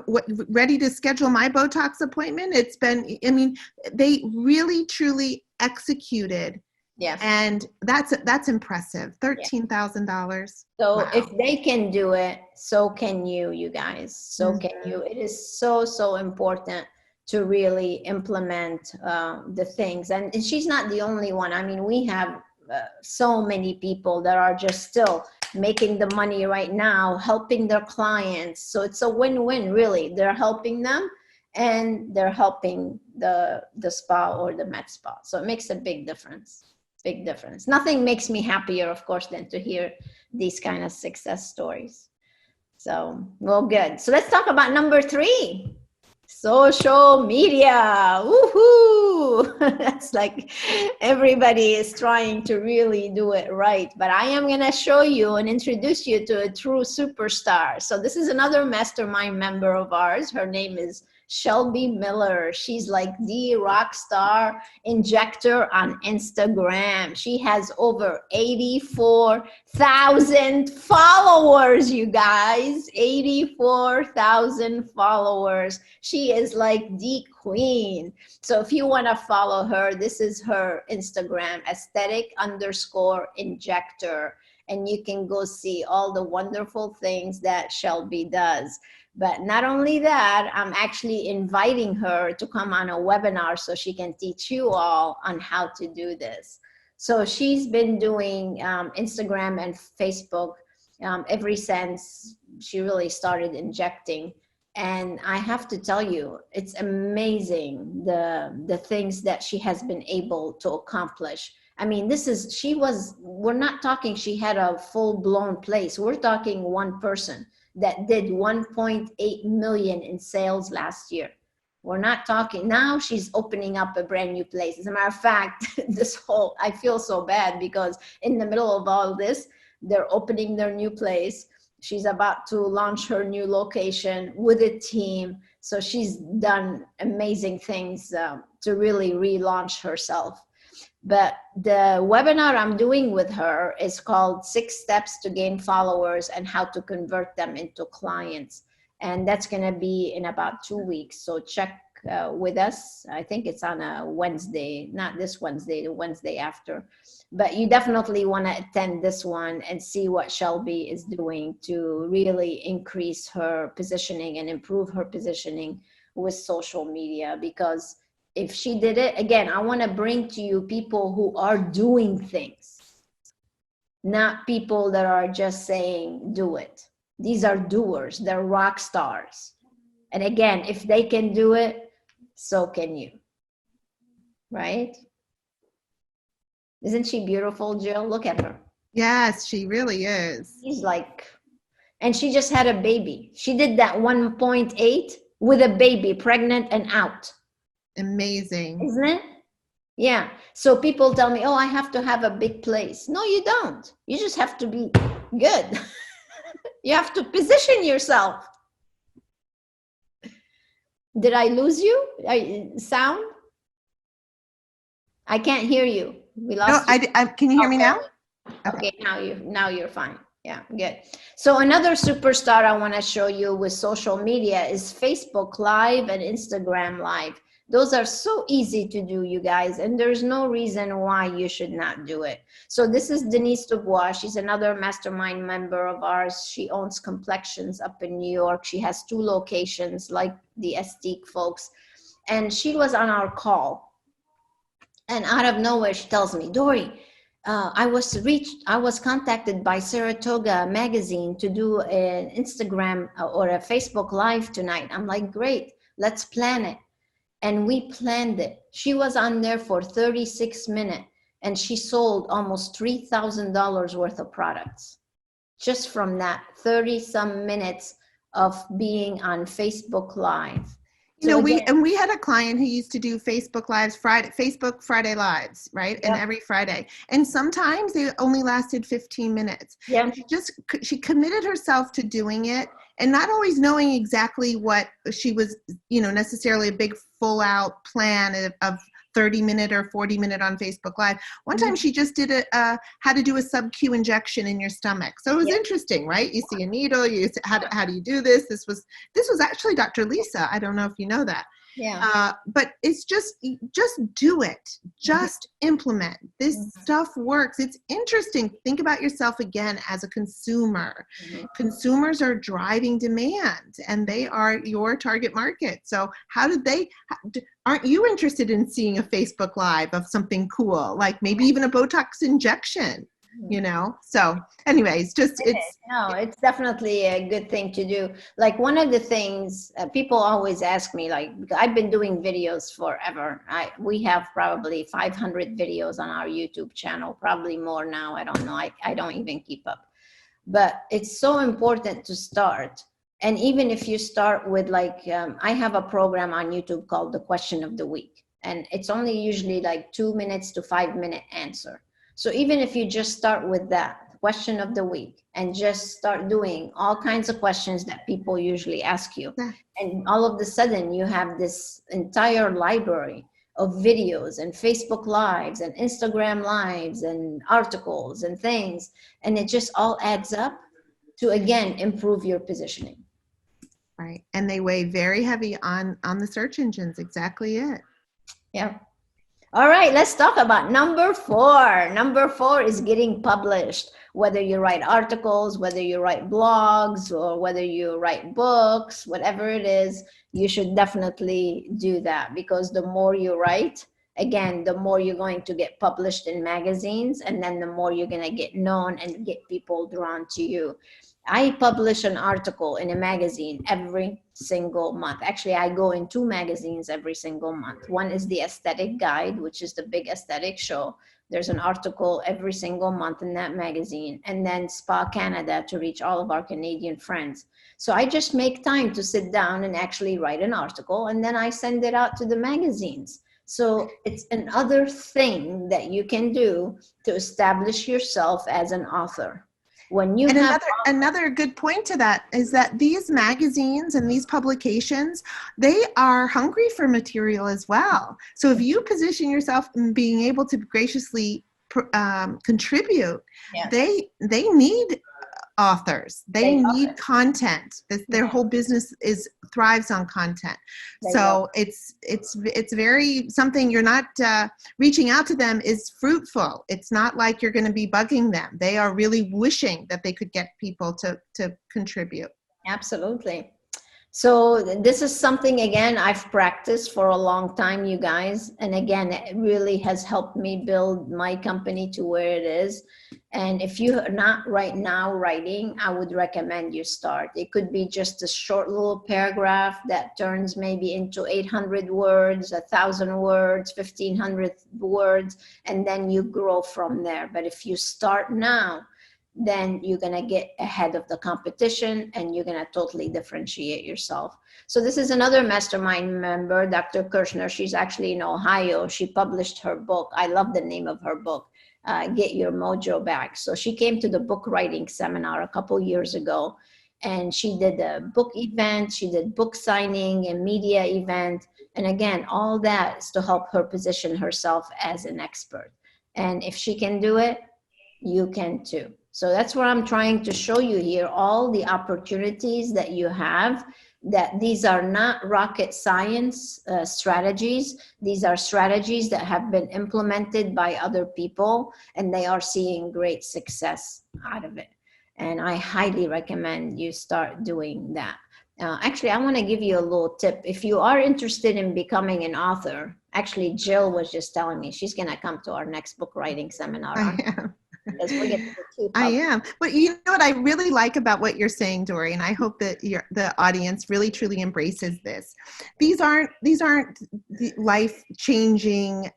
ready to schedule my Botox appointment? It's been, I mean, they really, truly executed. Yes. And that's impressive. $13,000. So wow. If they can do it, so can you guys. So can you. It is so important to really implement the things. And she's not the only one. I mean, we have so many people that are just still making the money right now, helping their clients. So it's a win-win, really. They're helping them and they're helping the spa or the med spa. So it makes a big difference. Big difference. Nothing makes me happier, of course, than to hear these kind of success stories. So, well, good. So let's talk about number 3. Social media. Woohoo! That's like everybody is trying to really do it right. But I am going to show you and introduce you to a true superstar. So this is another mastermind member of ours. Her name is Shelby Miller. She's like the rock star injector on Instagram. She has over 84,000 followers, you guys. 84,000 followers. She is like the queen. So if you want to follow her, this is her Instagram, aesthetic_injector. And you can go see all the wonderful things that Shelby does. But not only that, I'm actually inviting her to come on a webinar so she can teach you all on how to do this. So she's been doing Instagram and Facebook ever since she really started injecting. And I have to tell you, it's amazing the things that she has been able to accomplish. I mean, we're not talking she had a full-blown place. We're talking one person that did 1.8 million in sales last year. We're not talking. Now she's opening up a brand new place. As a matter of fact, I feel so bad because in the middle of all this, they're opening their new place. She's about to launch her new location with a team. So she's done amazing things to really relaunch herself. But the webinar I'm doing with her is called 6 Steps to Gain Followers and How to Convert Them into Clients. And that's going to be in about 2 weeks. So check with us. I think it's on a Wednesday, not this Wednesday, the Wednesday after. But you definitely want to attend this one and see what Shelby is doing to really increase her positioning and improve her positioning with social media. Because if she did it, again, I want to bring to you people who are doing things, not people that are just saying, do it. These are doers. They're rock stars. And again, if they can do it, so can you. Right? Isn't she beautiful, Jill? Look at her. Yes, she really is. She's like, and she just had a baby. She did that 1.8 with a baby, pregnant and out. Amazing. Isn't it? Yeah. So people tell me, oh, I have to have a big place. No, you don't. You just have to be good. You have to position yourself. Did I lose you? Sound? I can't hear you. We lost you. Can you hear me now? Okay, now you're fine. Yeah, good. So another superstar I want to show you with social media is Facebook Live and Instagram Live. Those are so easy to do, you guys, and there's no reason why you should not do it. So this is Denise Dubois. She's another mastermind member of ours. She owns Complexions up in New York. She has 2 locations like the Estique folks. And she was on our call. And out of nowhere, she tells me, Dori, I was contacted by Saratoga magazine to do an Instagram or a Facebook Live tonight. I'm like, great, let's plan it. And we planned it. She was on there for 36 minutes and she sold almost $3,000 worth of products just from that 30-some minutes of being on Facebook Live. You know, we had a client who used to do Facebook Lives, Facebook Friday Lives, right? Yep. And every Friday. And sometimes they only lasted 15 minutes. Yeah. She committed herself to doing it and not always knowing exactly what she was, necessarily a big full out plan of 30-minute or 40-minute on Facebook Live. One time she just did how to do a Subcu injection in your stomach. So it was interesting, right? You see a needle, how do you do this? This was actually Dr. Lisa. I don't know if you know that. Yeah. But it's just do it. Just implement. This stuff works. It's interesting. Think about yourself again as a consumer. Consumers are driving demand and they are your target market. So aren't you interested in seeing a Facebook Live of something cool, like maybe even a Botox injection? So anyways, it's definitely a good thing to do. Like one of the things people always ask me, like, because I've been doing videos forever. We have probably 500 videos on our YouTube channel, probably more now. I don't know. I don't even keep up, but it's so important to start. And even if you start with I have a program on YouTube called the Question of the Week, and it's only usually like 2 minutes to 5-minute answer. So even if you just start with that question of the week and just start doing all kinds of questions that people usually ask you, and all of a sudden you have this entire library of videos and Facebook Lives and Instagram Lives and articles and things, and it just all adds up to, again, improve your positioning. Right. And they weigh very heavy on the search engines. Exactly it. Yeah. All right, let's talk about number 4. Number 4 is getting published. Whether you write articles, whether you write blogs, or whether you write books, whatever it is, you should definitely do that, because the more you write, again, the more you're going to get published in magazines, and then the more you're going to get known and get people drawn to you. I publish an article in a magazine every single month. Actually, I go in 2 magazines every single month. One is the Aesthetic Guide, which is the big aesthetic show, There's an article every single month in that magazine. And then SPA Canada to reach all of our Canadian friends. So I just make time to sit down and actually write an article, and then I send it out to the magazines. So it's another thing that you can do to establish yourself as an author. When you And have another good point to that is that these magazines and these publications, they are hungry for material as well. So if you position yourself in being able to graciously contribute, Yes. they need authors. They love need it. content. Their whole business thrives on content. So it's very something. You're not reaching out to them is fruitful. It's not like you're going to be bugging them. They are really wishing that they could get people to contribute. Absolutely. So this is something, again, I've practiced for a long time, you guys. And again, it really has helped me build my company to where it is. And if you're not right now writing, I would recommend you start. It could be just a short little paragraph that turns maybe into 800 words, 1,000 words, 1,500 words, and then you grow from there. But if you start now, then you're going to get ahead of the competition and you're going to totally differentiate yourself. So this is another mastermind member, Dr. Kirshner. She's actually in Ohio. She published her book. I love the name of her book, Get Your Mojo Back. So she came to the book writing seminar a couple years ago, and she did a book event. She did book signing and media event. And again, all that is to help her position herself as an expert. And if she can do it, you can too. So that's what I'm trying to show you here, all the opportunities that you have, that these are not rocket science strategies. These are strategies that have been implemented by other people, and they are seeing great success out of it. And I highly recommend you start doing that. Actually, I want to give you a little tip. If you are interested in becoming an author, actually, Jill was just telling me she's going to come to our next book writing seminar. I am. But you know what I really like about what you're saying, Dori, and I hope that the audience really truly embraces this. These aren't life-changing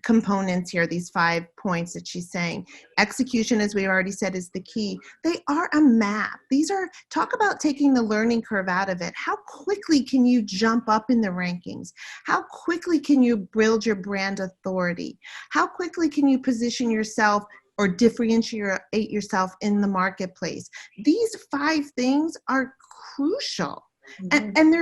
components here, these 5 points that she's saying. Execution, as we already said, is the key. They are a map. These are, talk about taking the learning curve out of it. How quickly can you jump up in the rankings? How quickly can you build your brand authority? How quickly can you position yourself or differentiate yourself in the marketplace? These 5 things are crucial. Mm-hmm. And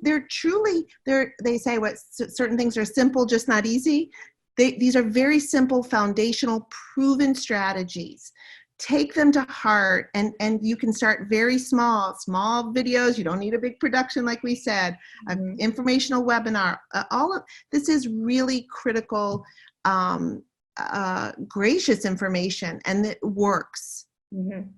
they're truly, they say what certain things are simple, just not easy. These are very simple, foundational, proven strategies. Take them to heart, and you can start very small videos. You don't need a big production, like we said, an informational webinar. All of this is really critical, gracious information, and it works. Mm-hmm.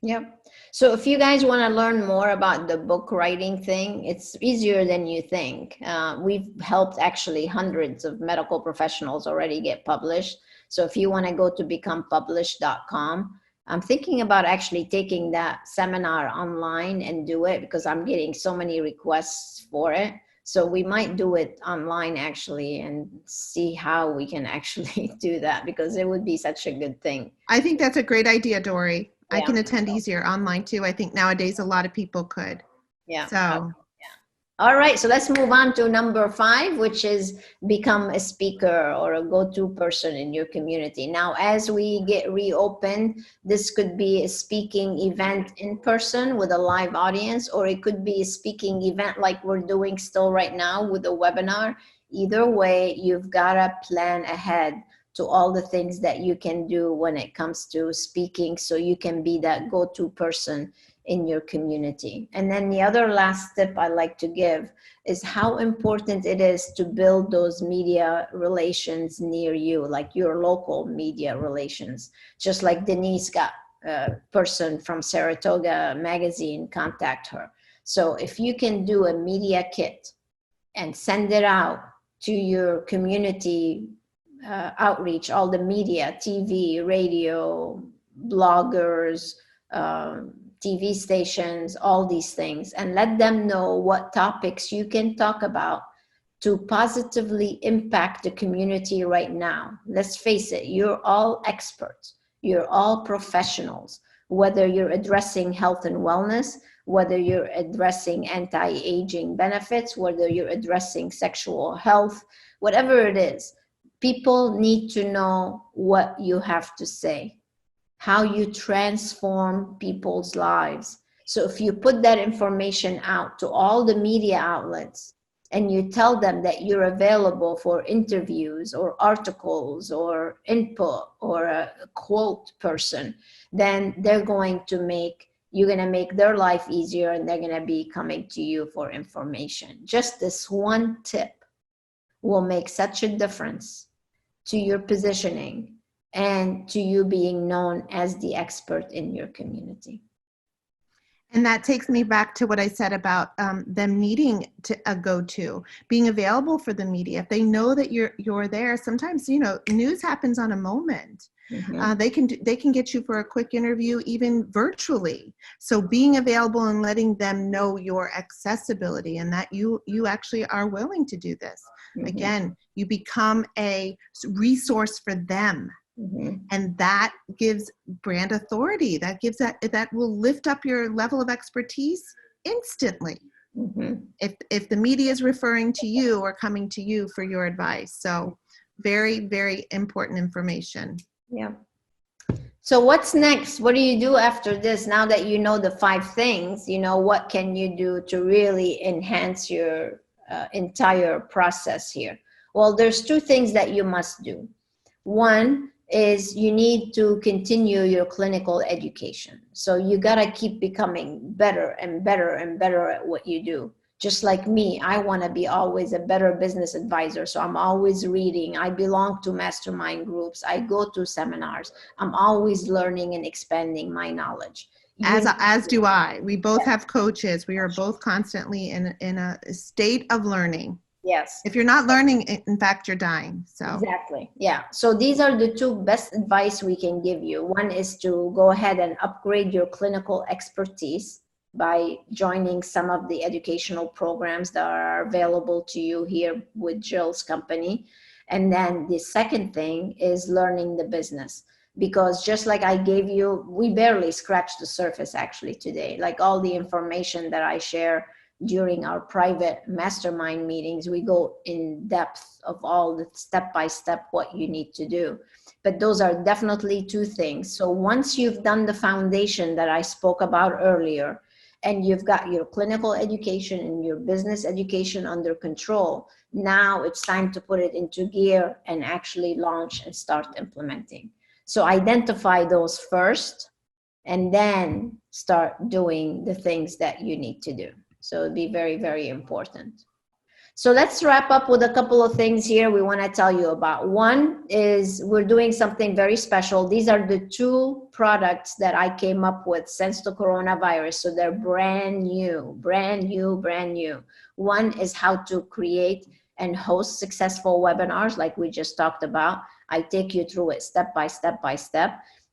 Yep. So if you guys want to learn more about the book writing thing, it's easier than you think. We've helped actually hundreds of medical professionals already get published. So if you want to go to becomepublished.com, I'm thinking about actually taking that seminar online and do it, because I'm getting so many requests for it. So we might do it online actually and see how we can actually do that, because it would be such a good thing. I think that's a great idea, Dori. Yeah. I can attend easier online too. I think nowadays a lot of people could. Yeah. So. Yeah. All right. So let's move on to number 5, which is become a speaker or a go-to person in your community. Now, as we get reopened, this could be a speaking event in person with a live audience, or it could be a speaking event like we're doing still right now with a webinar. Either way, you've got to plan ahead to all the things that you can do when it comes to speaking, so you can be that go-to person in your community. And then the other last tip I like to give is how important it is to build those media relations near you, like your local media relations. Just like Denise got a person from Saratoga magazine contact her. So if you can do a media kit and send it out to your community outreach, all the media, TV, radio, bloggers, TV stations, all these things, and let them know what topics you can talk about. to positively impact the community right now. Let's face it, you're all experts, you're all professionals, whether you're addressing health and wellness, whether you're addressing anti-aging benefits, whether you're addressing sexual health, whatever it is, people need to know what you have to say, how you transform people's lives. So if you put that information out to all the media outlets and you tell them that you're available for interviews or articles or input or a quote person, then you're going to make their life easier, and they're going to be coming to you for information. Just this one tip will make such a difference to your positioning and to you being known as the expert in your community. And that takes me back to what I said about them needing a go-to, being available for the media. If they know that you're there, sometimes, news happens on a moment. Mm-hmm. They can get you for a quick interview, even virtually. So being available and letting them know your accessibility and that you actually are willing to do this. Mm-hmm. Again, you become a resource for them. Mm-hmm. And that gives brand authority. That will lift up your level of expertise instantly. Mm-hmm. If the media is referring to you or coming to you for your advice. So very, very important information. Yeah. So what's next? What do you do after this? Now that you know the 5 things, what can you do to really enhance your entire process here? Well, there's 2 things that you must do. One is you need to continue your clinical education. So you got to keep becoming better and better and better at what you do. Just like me, I want to be always a better business advisor. So I'm always reading. I belong to mastermind groups. I go to seminars. I'm always learning and expanding my knowledge. As do I. We both have coaches. We are both constantly in a state of learning. Yes. If you're not learning, in fact, you're dying. So exactly. Yeah. So these are the 2 best advice we can give you. One is to go ahead and upgrade your clinical expertise by joining some of the educational programs that are available to you here with Jill's company. And then the second thing is learning the business. Because just like I gave you, we barely scratched the surface actually today. Like all the information that I share during our private mastermind meetings, we go in depth of all the step-by-step what you need to do. But those are definitely 2 things. So once you've done the foundation that I spoke about earlier, and you've got your clinical education and your business education under control, now it's time to put it into gear and actually launch and start implementing. So identify those first, and then start doing the things that you need to do. So it'd be very, very important. So let's wrap up with a couple of things here we want to tell you about. One is we're doing something very special. These are the 2 products that I came up with since the coronavirus. So they're brand new. One is how to create and host successful webinars like we just talked about. I take you through it step by step.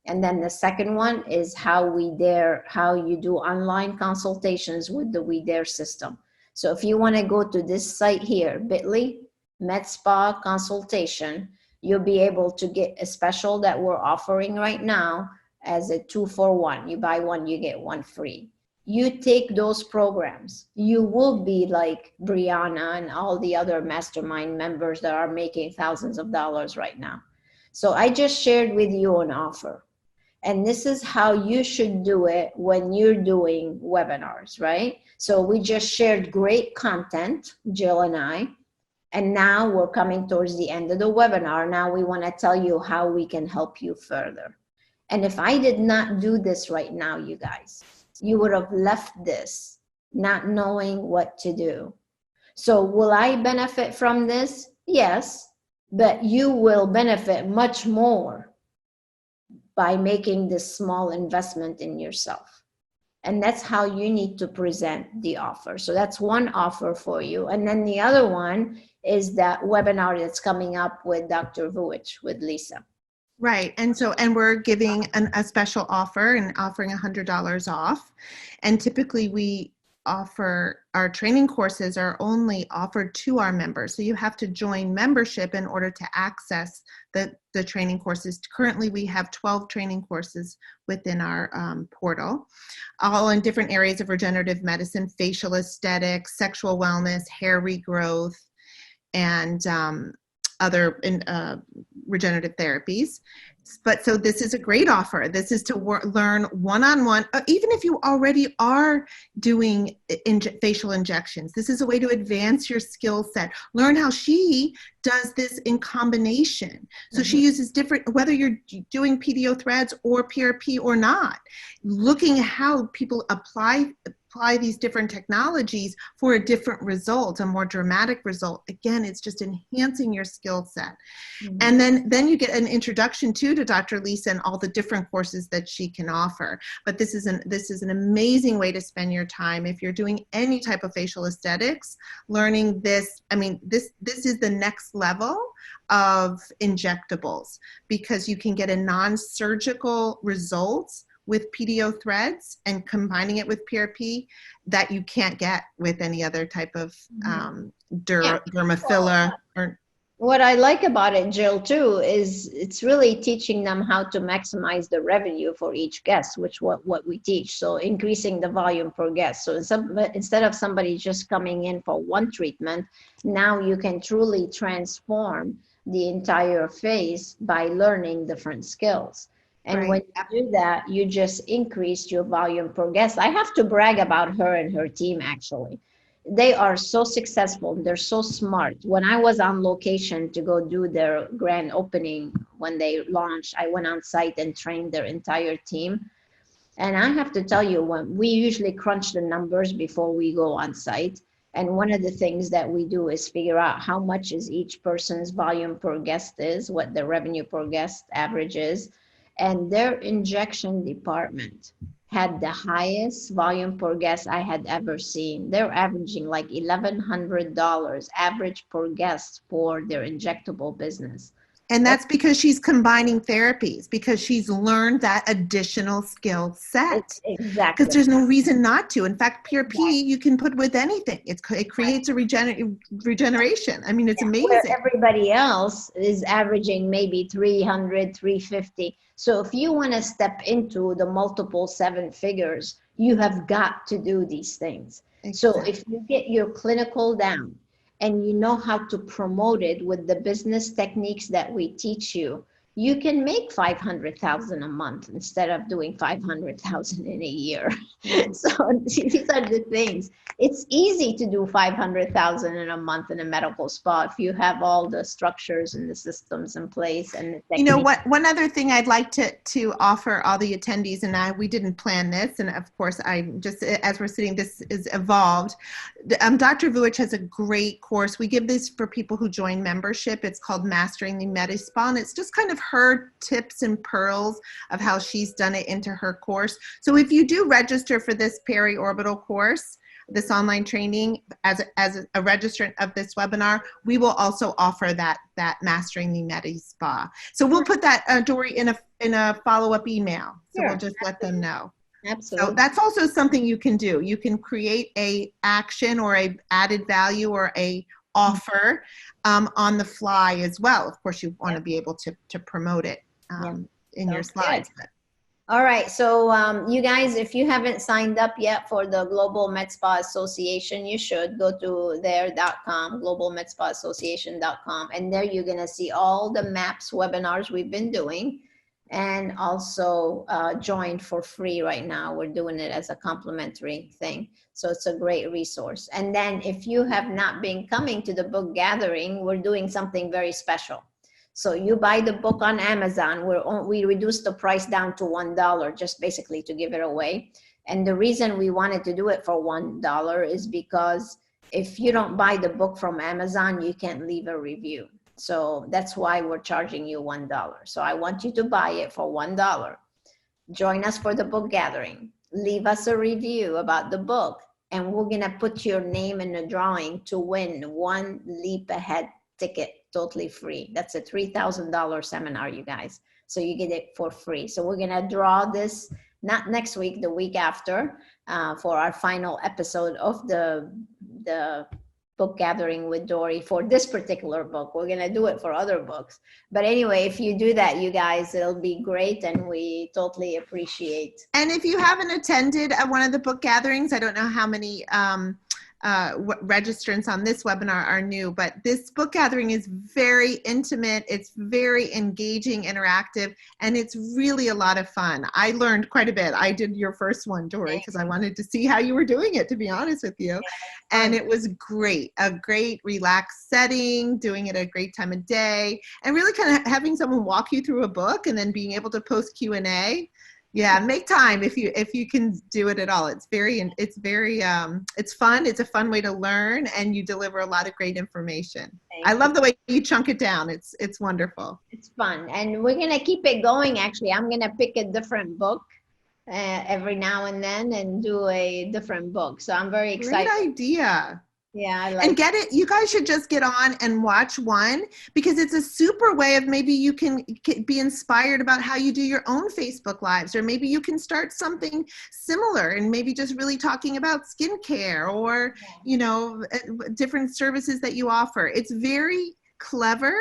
And then the second one is how you do online consultations with the We Dare system. So if you want to go to this site here, bit.ly, MedSpa consultation, you'll be able to get a special that we're offering right now as a 2 for 1. You buy 1, you get 1 free. You take those programs, you will be like Brianna and all the other mastermind members that are making thousands of dollars right now. So I just shared with you an offer. And this is how you should do it when you're doing webinars, right? So we just shared great content, Jill and I, and now we're coming towards the end of the webinar. Now we want to tell you how we can help you further. And if I did not do this right now, you guys, you would have left this not knowing what to do. So will I benefit from this? Yes, but you will benefit much more by making this small investment in yourself. And that's how you need to present the offer. So that's one offer for you. And then the other one is that webinar that's coming up with Dr. Vujic, with Lisa. Right. And we're giving a special offer and offering $100 off. And typically we our training courses are only offered to our members. So you have to join membership in order to access the training courses. Currently, we have 12 training courses within our portal, all in different areas of regenerative medicine, facial aesthetics, sexual wellness, hair regrowth, and other regenerative therapies. But so this is a great offer. This is to learn one-on-one, even if you already are doing facial injections. This is a way to advance your skill set. Learn how she does this in combination. So she uses different, whether you're doing PDO threads or PRP or not, looking at how people apply these different technologies for a different result, a more dramatic result. Again, it's just enhancing your skill set. And then you get an introduction to Dr. Lisa and all the different courses that she can offer. But this is an amazing way to spend your time. If you're doing any type of facial aesthetics, learning this, I mean, this is the next level of injectables, because you can get a non-surgical results with PDO threads and combining it with PRP that you can't get with any other type of dermafiller. What I like about it, Jill, too, is it's really teaching them how to maximize the revenue for each guest, which what we teach. So increasing the volume per guest. So instead of somebody just coming in for one treatment, now you can truly transform the entire face by learning different skills. And when you do that, you just increase your volume per guest. I have to brag about her and her team, actually. They are so successful. They're so smart. When I was on location to go do their grand opening, when they launched, I went on site and trained their entire team. And I have to tell you, when we usually crunch the numbers before we go on site. And one of the things that we do is figure out how much is each person's volume per guest is, what the revenue per guest average is. And their injection department had the highest volume per guest I had ever seen. They're averaging like $1,100 average per guest for their injectable business. And that's because she's combining therapies, because she's learned that additional skill set. Exactly. Because there's no reason not to. In fact, PRP you can put with anything. It creates a regeneration. I mean, it's amazing. Where everybody else is averaging maybe 300, 350. So if you want to step into the multiple seven figures, you have got to do these things. Exactly. So if you get your clinical down, and you know how to promote it with the business techniques that we teach you, you can make $500,000 a month instead of doing $500,000 in a year. So these are the things. It's easy to do $500,000 in a month in a medical spa if you have all the structures and the systems in place and the techniques. You know what? One other thing I'd like to offer all the attendees, and we didn't plan this, and of course I just, as we're sitting, this is evolved. Dr. Vujic has a great course. We give this for people who join membership. It's called Mastering the Medi Spa, and it's just kind of her tips and pearls of how she's done it into her course. So if you do register for this peri-orbital course, this online training as a registrant of this webinar, we will also offer that Mastering the Medi Spa. So we'll put that, Dori, in a follow-up email. So we'll just let them know. Absolutely. So that's also something you can do. You can create a action or a added value or a offer on the fly as well. Of course, you want to be able to promote it in your slides. All right, so you guys, if you haven't signed up yet for the Global Med Spa Association, you should go to there.com, globalmedspaassociation.com, and there you're gonna see all the MAPS webinars we've been doing, and also join for free right now. We're doing it as a complimentary thing. So it's a great resource. And then if you have not been coming to the book gathering, we're doing something very special. So you buy the book on Amazon, we reduced the price down to $1 just basically to give it away. And the reason we wanted to do it for $1 is because if you don't buy the book from Amazon, you can't leave a review. So that's why we're charging you $1. So I want you to buy it for $1. Join us for the book gathering. Leave us a review about the book, and we're gonna put your name in the drawing to win one Leap Ahead ticket, totally free. That's a $3,000 seminar, you guys. So you get it for free. So we're gonna draw this not next week, the week after, for our final episode of the book gathering with Dori for this particular book. We're going to do it for other books. But anyway, if you do that, you guys, it'll be great, and we totally appreciate. And if you haven't attended one of the book gatherings, I don't know how many registrants on this webinar are new, but this book gathering is very intimate. It's very engaging, interactive, and it's really a lot of fun. I learned quite a bit. I did your first one, Dori, because I wanted to see how you were doing it, to be honest with you. And it was great, a great relaxed setting, doing it at a great time of day, and really kind of having someone walk you through a book and then being able to post Q&A. Yeah, make time if you can do it at all. It's fun. It's a fun way to learn, and you deliver a lot of great information. I love the way you chunk it down. It's wonderful. It's fun, and we're gonna keep it going. Actually, I'm gonna pick a different book every now and then and do a different book. So I'm very excited. Great idea. Yeah, I like and get it. You guys should just get on and watch one, because it's a super way of maybe you can be inspired about how you do your own Facebook Lives, or maybe you can start something similar and maybe just really talking about skincare or, you know, different services that you offer. It's very clever.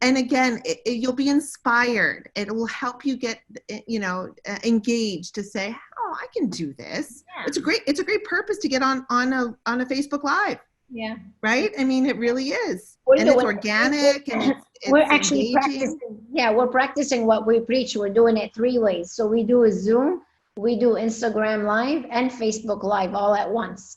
And again, you'll be inspired. It will help you get, you know, engaged to say, "Oh, I can do this." Yeah. It's a great purpose to get on a Facebook Live. Yeah. Right. I mean, it really is, and it's organic, and it's we're actually engaging. practicing. Yeah, we're practicing what we preach. We're doing it 3 ways. So we do a Zoom, we do Instagram Live, and Facebook Live all at once.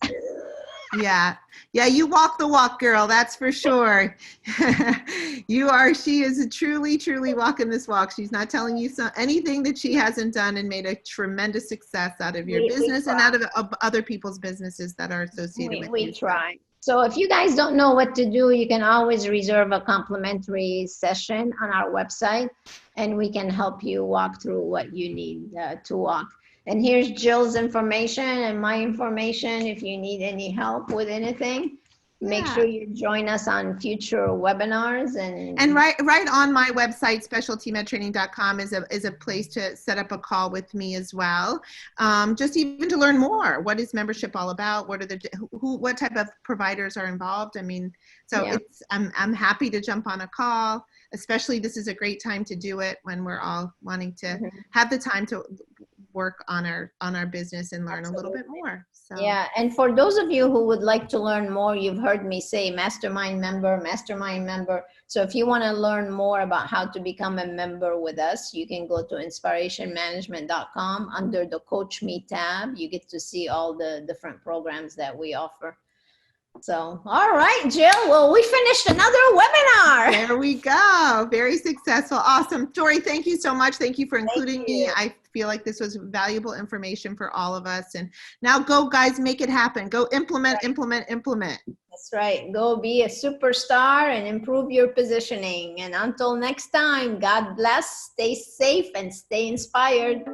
Yeah. You walk the walk, girl. That's for sure. She is truly walking this walk. She's not telling you anything that she hasn't done, and made a tremendous success out of your business and out of other people's businesses that are associated with you. We try. So if you guys don't know what to do, you can always reserve a complimentary session on our website, and we can help you walk through what you need to walk. And here's Jill's information and my information. If you need any help with anything, make sure you join us on future webinars. And right on my website, specialtymedtraining.com, is a place to set up a call with me as well. Just even to learn more. What is membership all about? What are what type of providers are involved? I mean, so I'm happy to jump on a call. Especially, this is a great time to do it when we're all wanting to have the time to work on our business and learn a little bit more. So yeah, and for those of you who would like to learn more, you've heard me say mastermind member. So if you want to learn more about how to become a member with us, you can go to InSPArationManagement.com. Under the Coach Me tab, you get to see all the different programs that we offer. So, all right, Jill. Well, we finished another webinar. There we go. Very successful. Awesome. Dori, thank you so much. Thank you for including me. I feel like this was valuable information for all of us. And now go, guys, make it happen. Go implement. That's right. Go be a superstar and improve your positioning. And until next time, God bless, stay safe, and stay inspired.